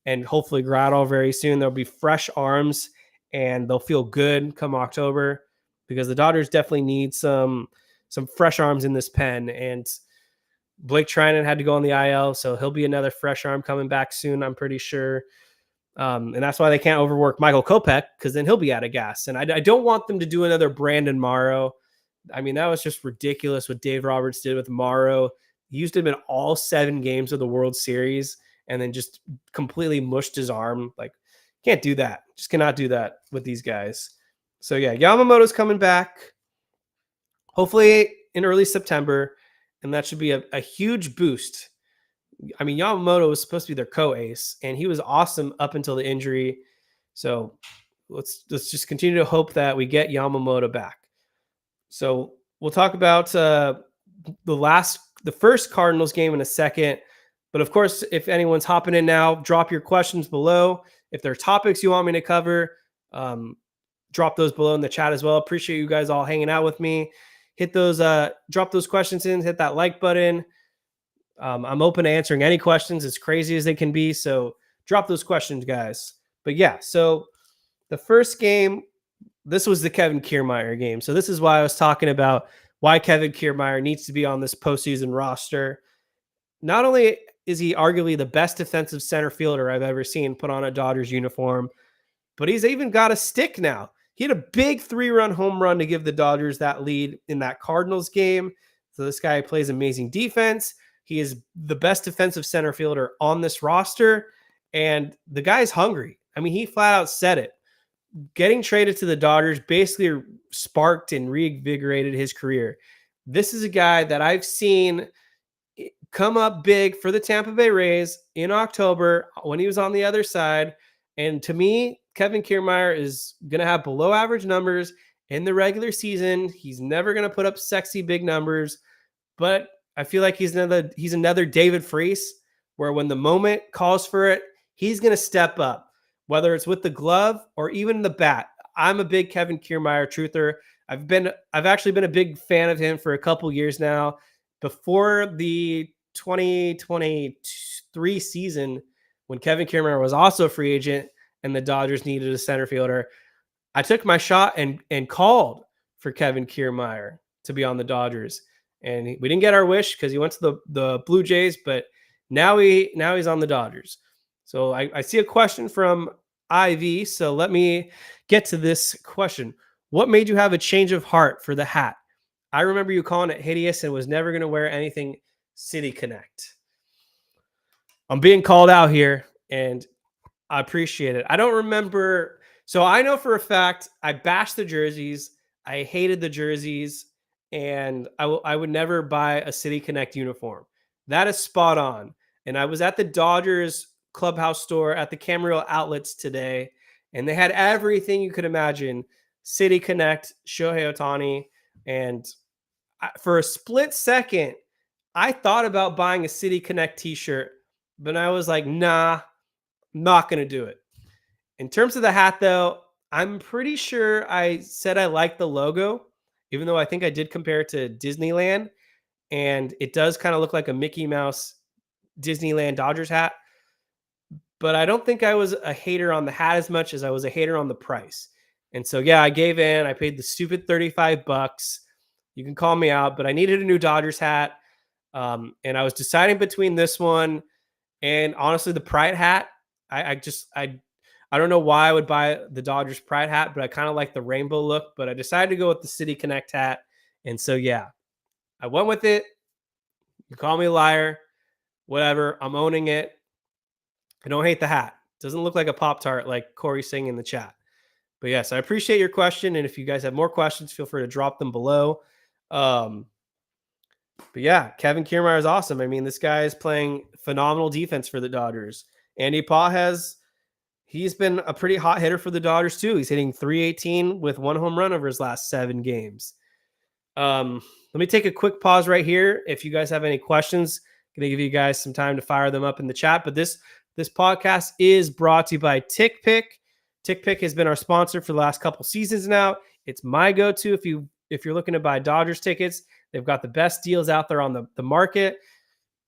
and hopefully Grotto very soon. There'll be fresh arms and they'll feel good come October, because the Dodgers definitely need some fresh arms in this pen. And Blake Trinan had to go on the IL, so he'll be another fresh arm coming back soon, I'm pretty sure. And that's why they can't overwork Michael Kopech, because then he'll be out of gas. And I don't want them to do another Brandon Morrow. I mean, that was just ridiculous what Dave Roberts did with Morrow. He used him in all 7 games of the World Series and then just completely mushed his arm. Like, can't do that. Just cannot do that with these guys. So, yeah, Yamamoto's coming back, hopefully in early September, and that should be a huge boost. I mean, Yamamoto was supposed to be their co-ace, and he was awesome up until the injury. So let's just continue to hope that we get Yamamoto back. So we'll talk about the first Cardinals game in a second. But of course, if anyone's hopping in now, drop your questions below. If there are topics you want me to cover, drop those below in the chat as well. Appreciate you guys all hanging out with me. Hit those, drop those questions in, hit that like button. I'm open to answering any questions, as crazy as they can be. So drop those questions, guys. But yeah, so the first game, this was the Kevin Kiermaier game. So this is why I was talking about why Kevin Kiermaier needs to be on this postseason roster. Not only is he arguably the best defensive center fielder I've ever seen put on a Dodgers uniform, but he's even got a stick now. He had a big 3-run home run to give the Dodgers that lead in that Cardinals game. So this guy plays amazing defense. He is the best defensive center fielder on this roster, and the guy's hungry. I mean, he flat out said it. Getting traded to the Dodgers basically sparked and reinvigorated his career. This is a guy that I've seen come up big for the Tampa Bay Rays in October when he was on the other side. And to me, Kevin Kiermaier is going to have below average numbers in the regular season. He's never going to put up sexy big numbers, but I feel like he's another David Freese, where when the moment calls for it, he's going to step up, whether it's with the glove or even the bat. I'm a big Kevin Kiermaier truther. I've actually been a big fan of him for a couple years now. Before the 2023 season, when Kevin Kiermaier was also a free agent and the Dodgers needed a center fielder, I took my shot and called for Kevin Kiermaier to be on the Dodgers. And we didn't get our wish because he went to the Blue Jays, but now he's on the Dodgers. So I see a question from Ivy. So let me get to this question. What made you have a change of heart for the hat? I remember you calling it hideous and was never going to wear anything City Connect. I'm being called out here, and I appreciate it. I don't remember. So I know for a fact I bashed the jerseys. I hated the jerseys, and I would never buy a City Connect uniform. That is spot on. And I was at the Dodgers clubhouse store at the Camarillo outlets today, and they had everything you could imagine. City Connect, Shohei Ohtani, and for a split second, I thought about buying a City Connect t-shirt, but I was like, nah, I'm not going to do it. In terms of the hat, though, I'm pretty sure I said I liked the logo, even though I think I did compare it to Disneyland, and it does kind of look like a Mickey Mouse Disneyland Dodgers hat. But I don't think I was a hater on the hat as much as I was a hater on the price. And so, yeah, I gave in. I paid the stupid $35. You can call me out, but I needed a new Dodgers hat. And I was deciding between this one and honestly the Pride hat. I don't know why I would buy the Dodgers Pride hat, but I kind of like the rainbow look. But I decided to go with the City Connect hat. And so, yeah, I went with it. You call me a liar, whatever. I'm owning it. I don't hate the hat. Doesn't look like a Pop-Tart like Corey's saying in the chat. But yes, I appreciate your question. And if you guys have more questions, feel free to drop them below. But yeah, Kevin Kiermaier is awesome. I mean, this guy is playing phenomenal defense for the Dodgers. Andy Pages, he's been a pretty hot hitter for the Dodgers too. He's hitting .318 with 1 home run over his last 7 games. Let me take a quick pause right here. If you guys have any questions, I'm going to give you guys some time to fire them up in the chat. But this podcast is brought to you by TickPick. TickPick has been our sponsor for the last couple seasons now. It's my go-to if you're looking to buy Dodgers tickets. They've got the best deals out there on the market.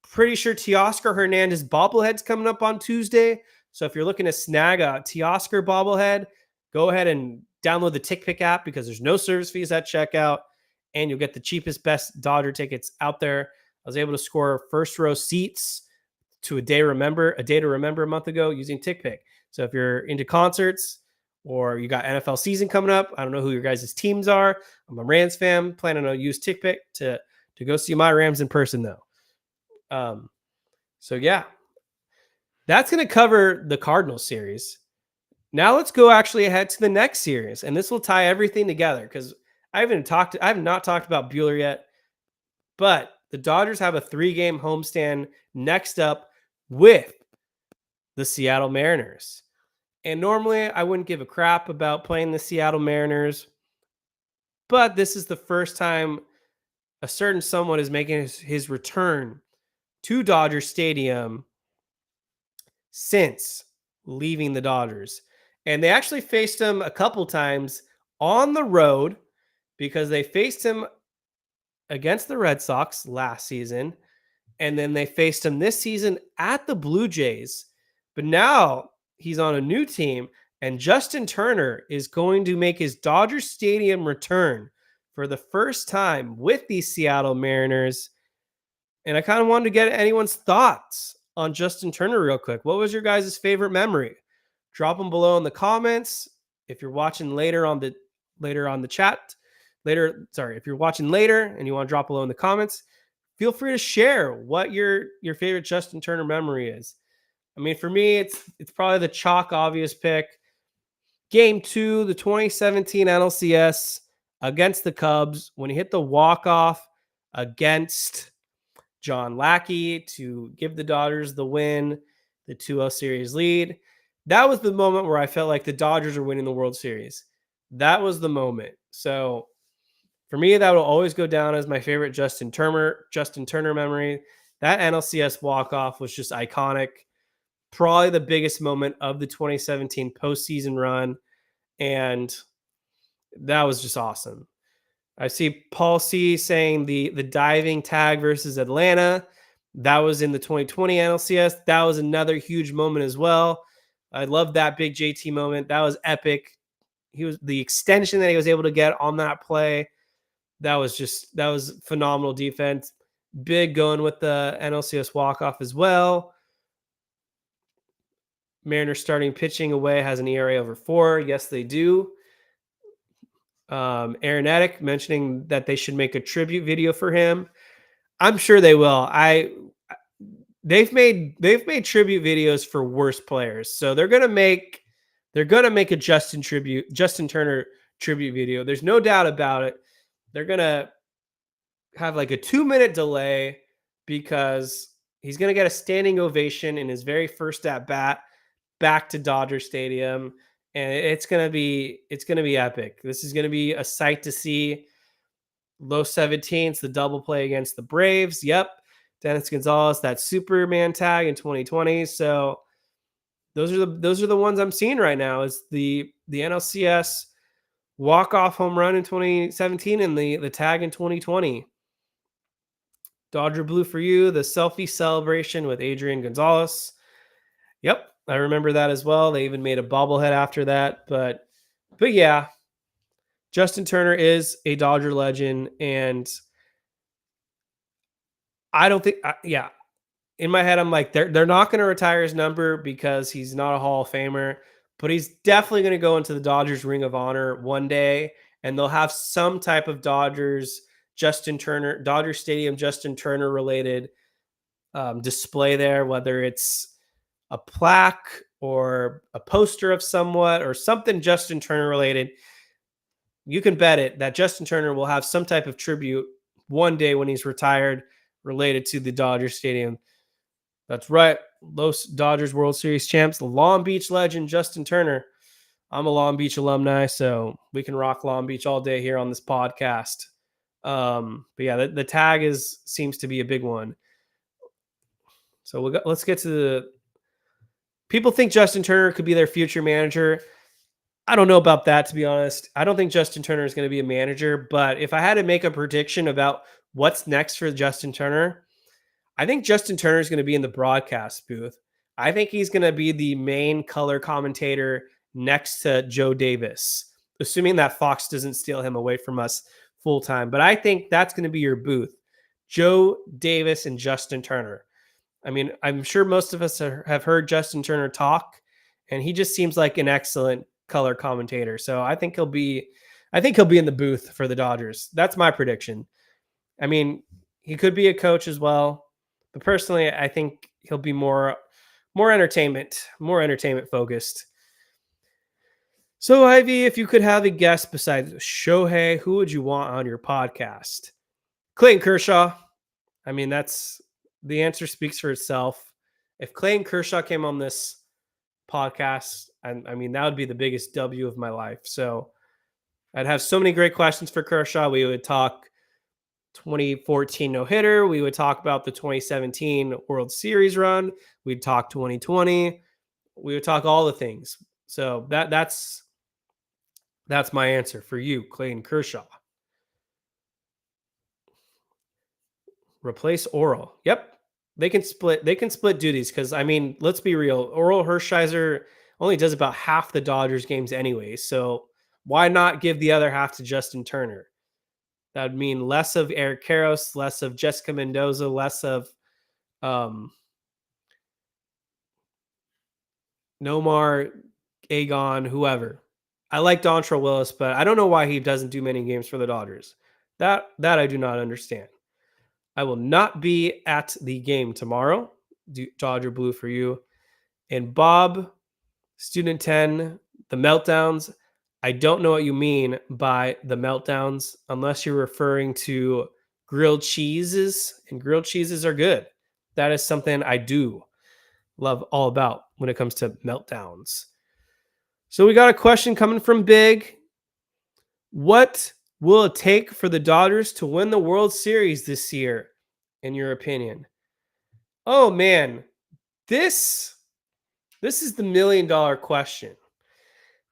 Pretty sure Teoscar Hernandez bobblehead's coming up on Tuesday. So if you're looking to snag a Teoscar bobblehead, go ahead and download the TickPick app because there's no service fees at checkout, and you'll get the cheapest, best Dodger tickets out there. I was able to score first row seats to a day to remember a month ago using TickPick. So if you're into concerts or you got NFL season coming up, I don't know who your guys' teams are. I'm a Rams fan, planning to use TickPick to go see my Rams in person though. So yeah, that's going to cover the Cardinals series. Now let's go actually ahead to the next series, and this will tie everything together because I have not talked about Buehler yet, but the Dodgers have a 3-game homestand next up with the Seattle Mariners. And normally I wouldn't give a crap about playing the Seattle Mariners, but this is the first time a certain someone is making his return to Dodger Stadium since leaving the Dodgers. And they actually faced him a couple times on the road because they faced him against the Red Sox last season. And then they faced him this season at the Blue Jays. But now he's on a new team, and Justin Turner is going to make his Dodger Stadium return for the first time with these Seattle Mariners. And I kind of wanted to get anyone's thoughts on Justin Turner real quick. What was your guys' favorite memory? Drop them below in the comments. If you're watching later on the chat, if you're watching later and you want to drop below in the comments, feel free to share what your favorite Justin Turner memory is. I mean, for me, it's probably the chalk obvious pick. Game 2, the 2017 NLCS against the Cubs, when he hit the walk-off against John Lackey to give the Dodgers the win, the 2-0 series lead. That was the moment where I felt like the Dodgers are winning the World Series. That was the moment. So for me, that will always go down as my favorite Justin Turner memory. That NLCS walk-off was just iconic. Probably the biggest moment of the 2017 postseason run. And that was just awesome. I see Paul C saying the diving tag versus Atlanta. That was in the 2020 NLCS. That was another huge moment as well. I love that big JT moment. That was epic. He was the extension that he was able to get on that play. That was phenomenal defense. Big going with the NLCS walk-off as well. Mariners starting pitching away has an ERA over 4. Yes, they do. Aaron Edick mentioning that they should make a tribute video for him. I'm sure they will. They've made tribute videos for worse players, so they're gonna make a Justin Turner tribute video. There's no doubt about it. They're gonna have like a 2-minute delay because he's gonna get a standing ovation in his very first at bat back to Dodger Stadium, and it's gonna be epic. This is gonna be a sight to see. Low 17s, the double play against the Braves. Yep, Dennis Gonzalez, that Superman tag in 2020. So those are the ones I'm seeing right now. Is the NLCS walk-off home run in 2017 and the tag in 2020. Dodger Blue for you, the selfie celebration with Adrian Gonzalez. Yep, I remember that as well. They even made a bobblehead after that. But yeah, Justin Turner is a Dodger legend, and I don't think, in my head, I'm like, they're not going to retire his number because he's not a Hall of Famer, but he's definitely going to go into the Dodgers Ring of Honor one day, and they'll have some type of Dodger Stadium Justin Turner related display there, whether it's a plaque or a poster of somewhat or something Justin Turner related. You can bet it that Justin Turner will have some type of tribute one day when he's retired related to the Dodger Stadium. That's right. Los Dodgers World Series champs, the Long Beach legend, Justin Turner. I'm a Long Beach alumni, so we can rock Long Beach all day here on this podcast. But yeah, the tag seems to be a big one. So let's get to the people think Justin Turner could be their future manager. I don't know about that, to be honest. I don't think Justin Turner is going to be a manager, but if I had to make a prediction about what's next for Justin Turner, I think Justin Turner is going to be in the broadcast booth. I think he's going to be the main color commentator next to Joe Davis, assuming that Fox doesn't steal him away from us full time. But I think that's going to be your booth. Joe Davis and Justin Turner. I mean, I'm sure most of us have heard Justin Turner talk, and he just seems like an excellent color commentator. So I think he'll be in the booth for the Dodgers. That's my prediction. I mean, he could be a coach as well, but personally, I think he'll be more entertainment focused. So, Ivy, if you could have a guest besides Shohei, who would you want on your podcast? Clayton Kershaw. I mean, that's the answer speaks for itself. If Clayton Kershaw came on this podcast, I mean, that would be the biggest W of my life. So I'd have so many great questions for Kershaw. We would talk 2014 no-hitter. We would talk about the 2017 World Series run. We'd talk 2020. We would talk all the things. So that's my answer for you, Clayton Kershaw. Replace Oral. Yep. They can split duties because, I mean, let's be real. Oral Hershiser only does about half the Dodgers games anyway. So why not give the other half to Justin Turner? That would mean less of Eric Karros, less of Jessica Mendoza, less of Nomar, Agon, whoever. I like Dontrell Willis, but I don't know why he doesn't do many games for the Dodgers. That I do not understand. I will not be at the game tomorrow. Dodger Blue for you. And Bob, Student 10, the meltdowns. I don't know what you mean by the meltdowns unless you're referring to grilled cheeses, and grilled cheeses are good. That is something I do love all about when it comes to meltdowns. So we got a question coming from Big. What will it take for the Dodgers to win the World Series this year, in your opinion? Oh man, this is the $1,000,000 question.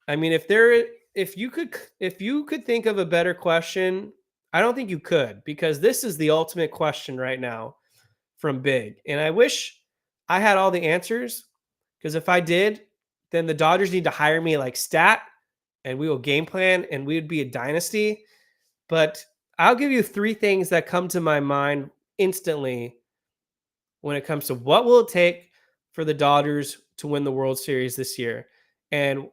I mean, if you could think of a better question, I don't think you could, because this is the ultimate question right now from Big. And I wish I had all the answers, because if I did, then the Dodgers need to hire me like stat and we will game plan and we would be a dynasty. But I'll give you 3 things that come to my mind instantly when it comes to what will it take for the Dodgers to win the World Series this year. And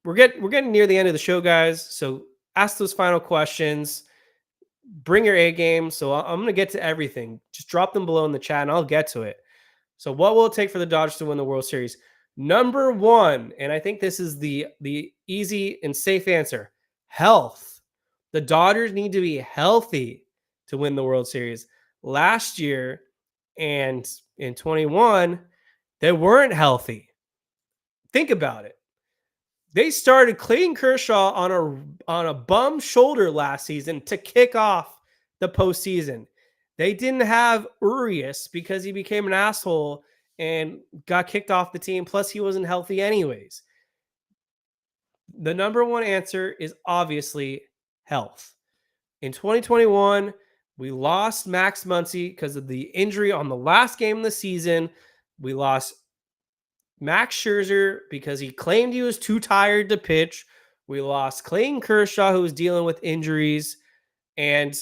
we're getting near the end of the show, guys. So ask those final questions. Bring your A game. So I'm going to get to everything. Just drop them below in the chat and I'll get to it. So what will it take for the Dodgers to win the World Series? Number 1, and I think this is the easy and safe answer, health. The Dodgers need to be healthy to win the World Series. Last year and in 21, they weren't healthy. Think about it. They started Clayton Kershaw on a bum shoulder last season to kick off the postseason. They didn't have Urias because he became an asshole and got kicked off the team. Plus, he wasn't healthy anyways. The number 1 answer is obviously health. In 2021, we lost Max Muncy because of the injury on the last game of the season. We lost Max Scherzer because he claimed he was too tired to pitch. We lost Clayton Kershaw, who was dealing with injuries. And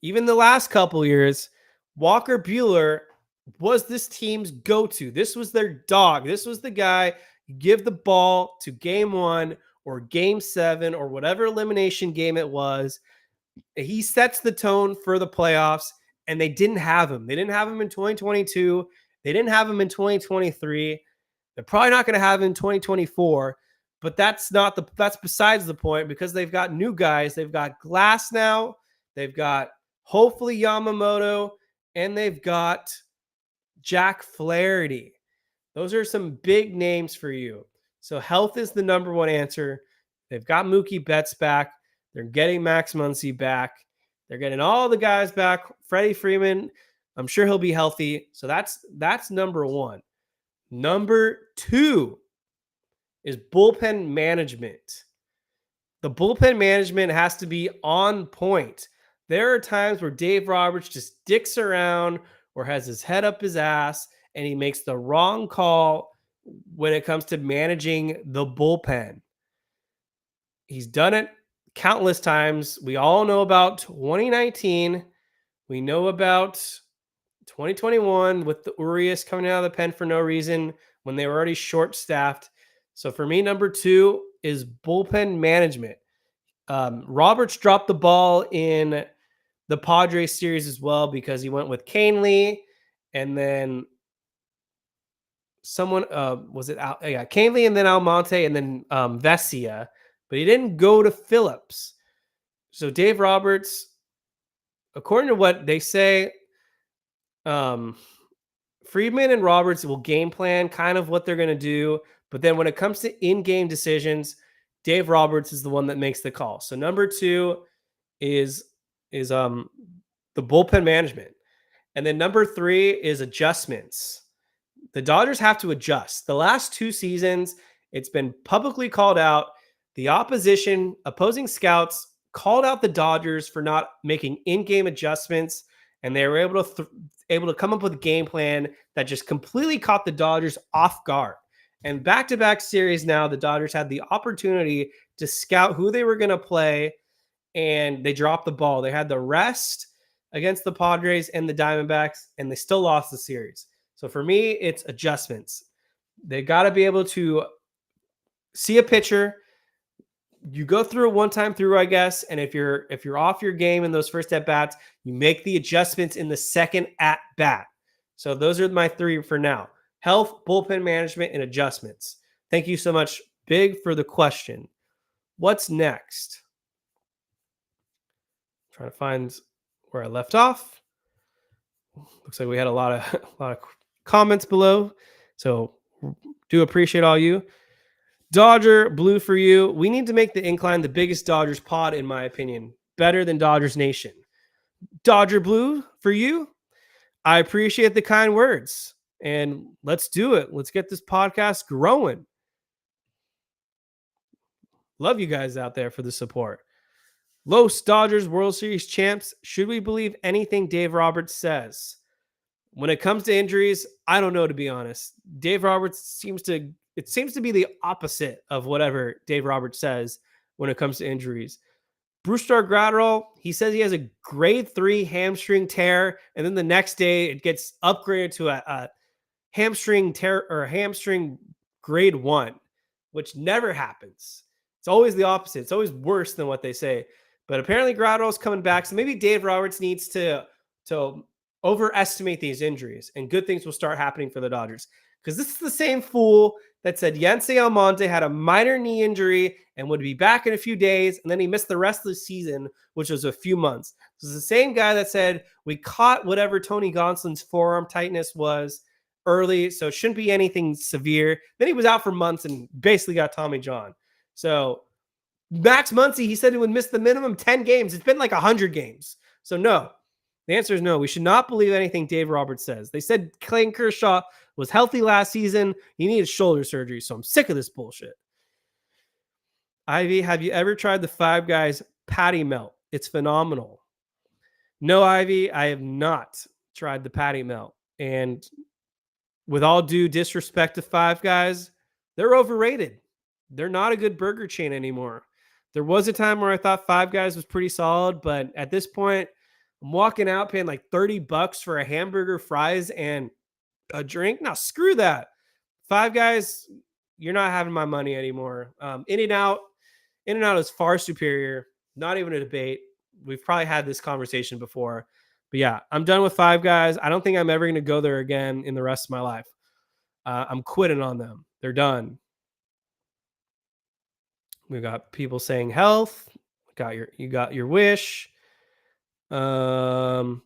even the last couple years, Walker Buehler was this team's go-to. This was their dog. This was the guy you give the ball to game 1 or game 7 or whatever elimination game it was. He sets the tone for the playoffs, and they didn't have him. They didn't have him in 2022. They didn't have him in 2023. They're probably not going to have him in 2024, but that's besides the point, because they've got new guys. They've got Glasnow. They've got hopefully Yamamoto, and they've got Jack Flaherty. Those are some big names for you. So health is the number 1 answer. They've got Mookie Betts back. They're getting Max Muncy back. They're getting all the guys back. Freddie Freeman, I'm sure he'll be healthy. So that's number 1. Number 2 is bullpen management. The bullpen management has to be on point. There are times where Dave Roberts just dicks around or has his head up his ass and he makes the wrong call when it comes to managing the bullpen. He's done it countless times. We all know about 2019. We know about 2021 with the Urias coming out of the pen for no reason when they were already short-staffed. So for me, number 2 is bullpen management. Roberts dropped the ball in the Padres series as well because he went with Canely, and then someone Canely, and then Almonte, and then Vesia, but he didn't go to Phillips. So Dave Roberts, according to what they say, Friedman and Roberts will game plan kind of what they're going to do, but then when it comes to in-game decisions, Dave Roberts is the one that makes the call. So number 2 is the bullpen management. And then number 3 is adjustments. The Dodgers have to adjust. The last 2 seasons, it's been publicly called out. The opposing scouts called out the Dodgers for not making in-game adjustments, and they were able to come up with a game plan that just completely caught the Dodgers off guard. And back-to-back series now, the Dodgers had the opportunity to scout who they were going to play, and they dropped the ball. They had the rest against the Padres and the Diamondbacks, and they still lost the series. So for me, it's adjustments. They got to be able to see a pitcher. You go through it one time through, I guess, and if you're off your game in those first at-bats, you make the adjustments in the second at-bat. So those are my 3 for now. Health, bullpen management, and adjustments. Thank you so much, Big, for the question. What's next? Trying to find where I left off. Looks like we had a lot of comments below. So do appreciate all you. Dodger Blue for you. We need to make the Incline the biggest Dodgers pod, in my opinion. Better than Dodgers Nation. Dodger Blue for you. I appreciate the kind words. And let's do it. Let's get this podcast growing. Love you guys out there for the support. Los Dodgers World Series champs. Should we believe anything Dave Roberts says? When it comes to injuries, I don't know, to be honest. Dave Roberts seems to be the opposite of whatever Dave Roberts says when it comes to injuries. Brusdar Graterol, he says he has a grade 3 hamstring tear, and then the next day it gets upgraded to a hamstring tear or hamstring grade 1, which never happens. It's always the opposite. It's always worse than what they say. But apparently Graterol's coming back, so maybe Dave Roberts needs to overestimate these injuries, and good things will start happening for the Dodgers. Because this is the same fool that said Yency Almonte had a minor knee injury and would be back in a few days, and then he missed the rest of the season, which was a few months. This is the same guy that said we caught whatever Tony Gonsolin's forearm tightness was early, so it shouldn't be anything severe. Then he was out for months and basically got Tommy John. So Max Muncy, he said he would miss the minimum 10 games. It's been like 100 games. So no. The answer is no. We should not believe anything Dave Roberts says. They said Clayton Kershaw was healthy last season. He needed shoulder surgery, so I'm sick of this bullshit. Ivy, have you ever tried the Five Guys patty melt? It's phenomenal. No, Ivy, I have not tried the patty melt. And with all due disrespect to Five Guys, they're overrated. They're not a good burger chain anymore. There was a time where I thought Five Guys was pretty solid, but at this point, I'm walking out paying like $30 for a hamburger, fries, and a drink. Now, screw that. Five Guys, you're not having my money anymore. In-N-Out is far superior. Not even a debate. We've probably had this conversation before. But yeah, I'm done with Five Guys. I don't think I'm ever going to go there again in the rest of my life. I'm quitting on them. They're done. We got people saying health. You got your wish. Aeronatic,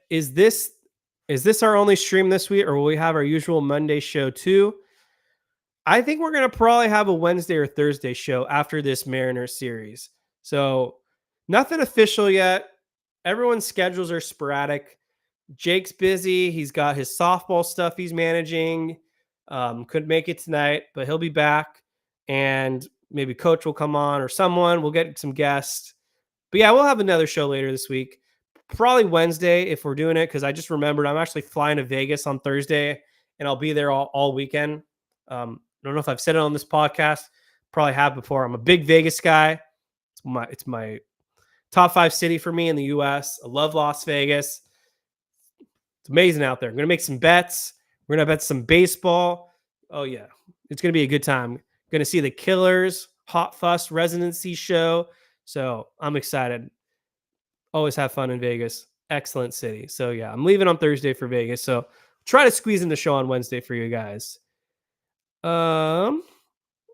is this our only stream this week, or will we have our usual Monday show too? I think we're going to probably have a Wednesday or Thursday show after this Mariners series. So nothing official yet. Everyone's schedules are sporadic. Jake's busy. He's got his softball stuff he's managing. Couldn't make it tonight, but he'll be back. And maybe Coach will come on, or someone. We'll get some guests. But yeah, we'll have another show later this week. Probably Wednesday if we're doing it, because I just remembered I'm actually flying to Vegas on Thursday, and I'll be there all weekend. I don't know if I've said it on this podcast. Probably have before. I'm a big Vegas guy. It's my top 5 city for me in the U.S. I love Las Vegas. It's amazing out there. I'm going to make some bets. We're going to bet some baseball. Oh, yeah. It's going to be a good time. Going to see the Killers Hot Fuss residency show. So I'm excited. Always have fun in Vegas. Excellent city. So yeah, I'm leaving on Thursday for Vegas. So try to squeeze in the show on Wednesday for you guys. I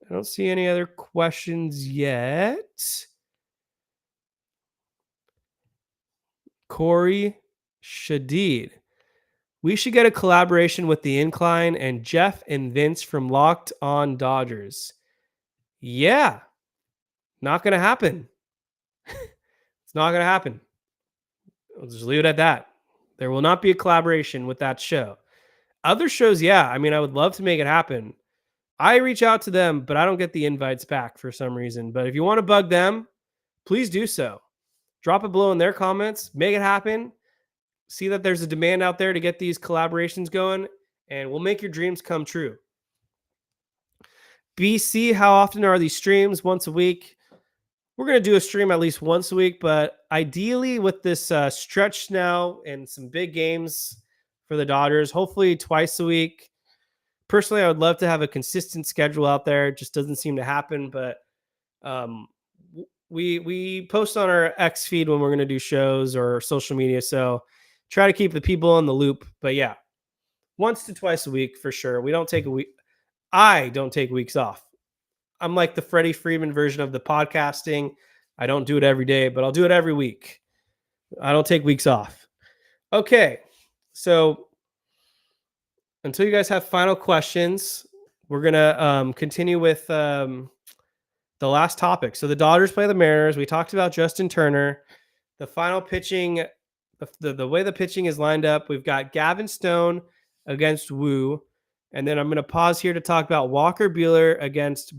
don't see any other questions yet. Corey Shadid. We should get a collaboration with the Incline and Jeff and Vince from Locked On Dodgers. Yeah. Not going to happen. It's not going to happen. I'll just leave it at that. There will not be a collaboration with that show. Other shows, yeah. I mean, I would love to make it happen. I reach out to them, but I don't get the invites back for some reason. But if you want to bug them, please do so. Drop it below in their comments. Make it happen. See that there's a demand out there to get these collaborations going, and we'll make your dreams come true. BC, how often are these streams? Once a week. We're going to do a stream at least once a week, but ideally with this stretch now and some big games for the Dodgers, hopefully twice a week. Personally, I would love to have a consistent schedule out there. It just doesn't seem to happen, but we post on our X feed when we're going to do shows or social media, so try to keep the people in the loop. But yeah, once to twice a week for sure. We don't take a week. I don't take weeks off. I'm like the Freddy Freeman version of the podcasting. I don't do it every day, but I'll do it every week. I don't take weeks off. Okay, so until you guys have final questions, we're gonna continue with the last topic. So the Dodgers play the Mariners. We talked about Justin Turner. The final pitching, the way the pitching is lined up, we've got Gavin Stone against Wu, and then I'm going to pause here to talk about Walker Buehler against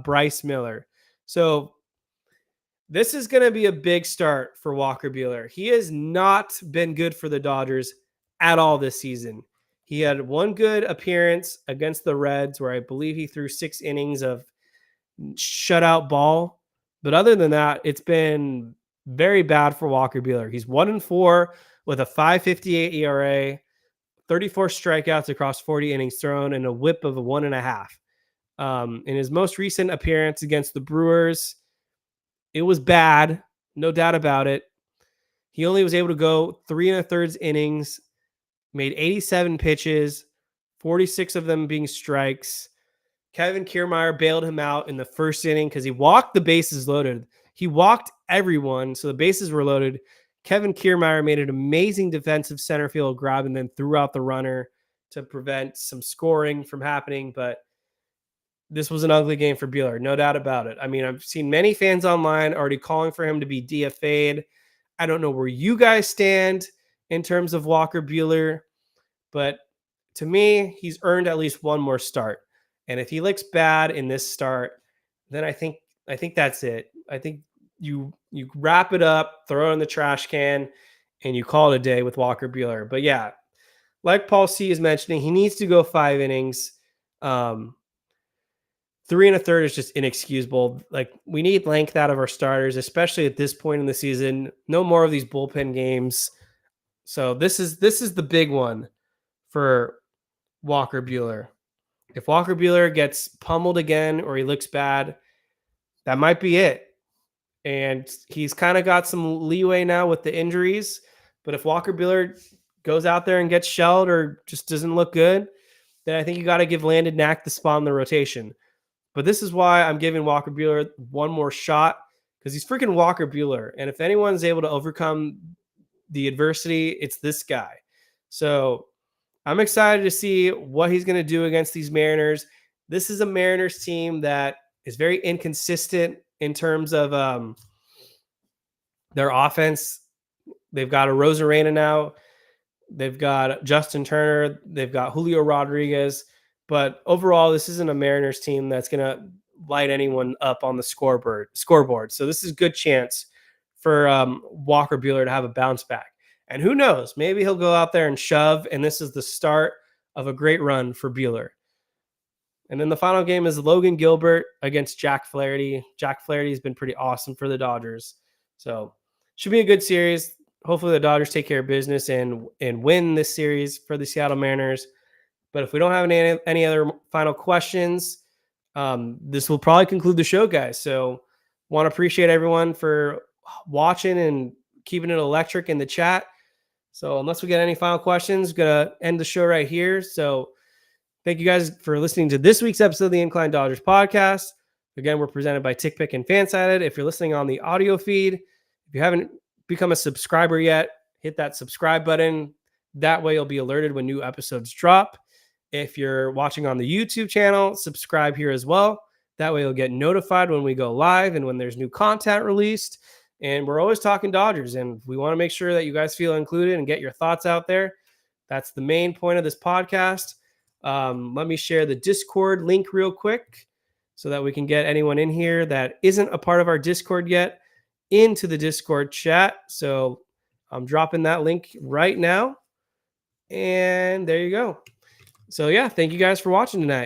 Bryce Miller. So this is going to be a big start for Walker Buehler. He has not been good for the Dodgers at all this season. He had one good appearance against the Reds where I believe he threw 6 innings of shutout ball. But other than that, it's been very bad for Walker Buehler. He's 1-4 with a 5.58 ERA, 34 strikeouts across 40 innings thrown, and a whip of a 1.5. In his most recent appearance against the Brewers, it was bad, no doubt about it. He only was able to go 3 1/3 innings, made 87 pitches, 46 of them being strikes. Kevin Kiermaier bailed him out in the first inning because he walked the bases loaded. He walked everyone, so the bases were loaded. Kevin Kiermaier made an amazing defensive center field grab and then threw out the runner to prevent some scoring from happening. But this was an ugly game for Buehler, no doubt about it. I mean, I've seen many fans online already calling for him to be DFA'd. I don't know where you guys stand in terms of Walker Buehler, but to me, he's earned at least one more start. And if he looks bad in this start, then I think that's it. I think you wrap it up, throw it in the trash can, and you call it a day with Walker Buehler. But yeah, like Paul C is mentioning, he needs to go 5 innings. 3 1/3 is just inexcusable. Like, we need length out of our starters, especially at this point in the season. No more of these bullpen games. So this is the big one for Walker Buehler. If Walker Buehler gets pummeled again or he looks bad, that might be it. And he's kind of got some leeway now with the injuries. But if Walker Buehler goes out there and gets shelled or just doesn't look good, then I think you got to give Landon Knack the spot in the rotation. But this is why I'm giving Walker Buehler one more shot, because he's freaking Walker Buehler. And if anyone's able to overcome the adversity, it's this guy. So I'm excited to see what he's going to do against these Mariners. This is a Mariners team that is very inconsistent in terms of their offense. They've got a Rosarena now. They've got Justin Turner. They've got Julio Rodriguez. But overall, this isn't a Mariners team that's going to light anyone up on the scoreboard. So this is a good chance for Walker Buehler to have a bounce back. And who knows, maybe he'll go out there and shove, and this is the start of a great run for Buehler. And then the final game is Logan Gilbert against Jack Flaherty. Jack Flaherty has been pretty awesome for the Dodgers. So should be a good series. Hopefully the Dodgers take care of business and win this series for the Seattle Mariners. But if we don't have any other final questions, this will probably conclude the show, guys. So want to appreciate everyone for watching and keeping it electric in the chat. So unless we get any final questions, going to end the show right here. So thank you guys for listening to this week's episode of the Incline Dodgers podcast. Again, we're presented by TickPick and Fansided. If you're listening on the audio feed, if you haven't become a subscriber yet, hit that subscribe button. That way you'll be alerted when new episodes drop. If you're watching on the YouTube channel, subscribe here as well. That way you'll get notified when we go live and when there's new content released. And we're always talking Dodgers, and we want to make sure that you guys feel included and get your thoughts out there. That's the main point of this podcast. Let me share the Discord link real quick so that we can get anyone in here that isn't a part of our Discord yet into the Discord chat. So I'm dropping that link right now. And there you go. So yeah, thank you guys for watching tonight.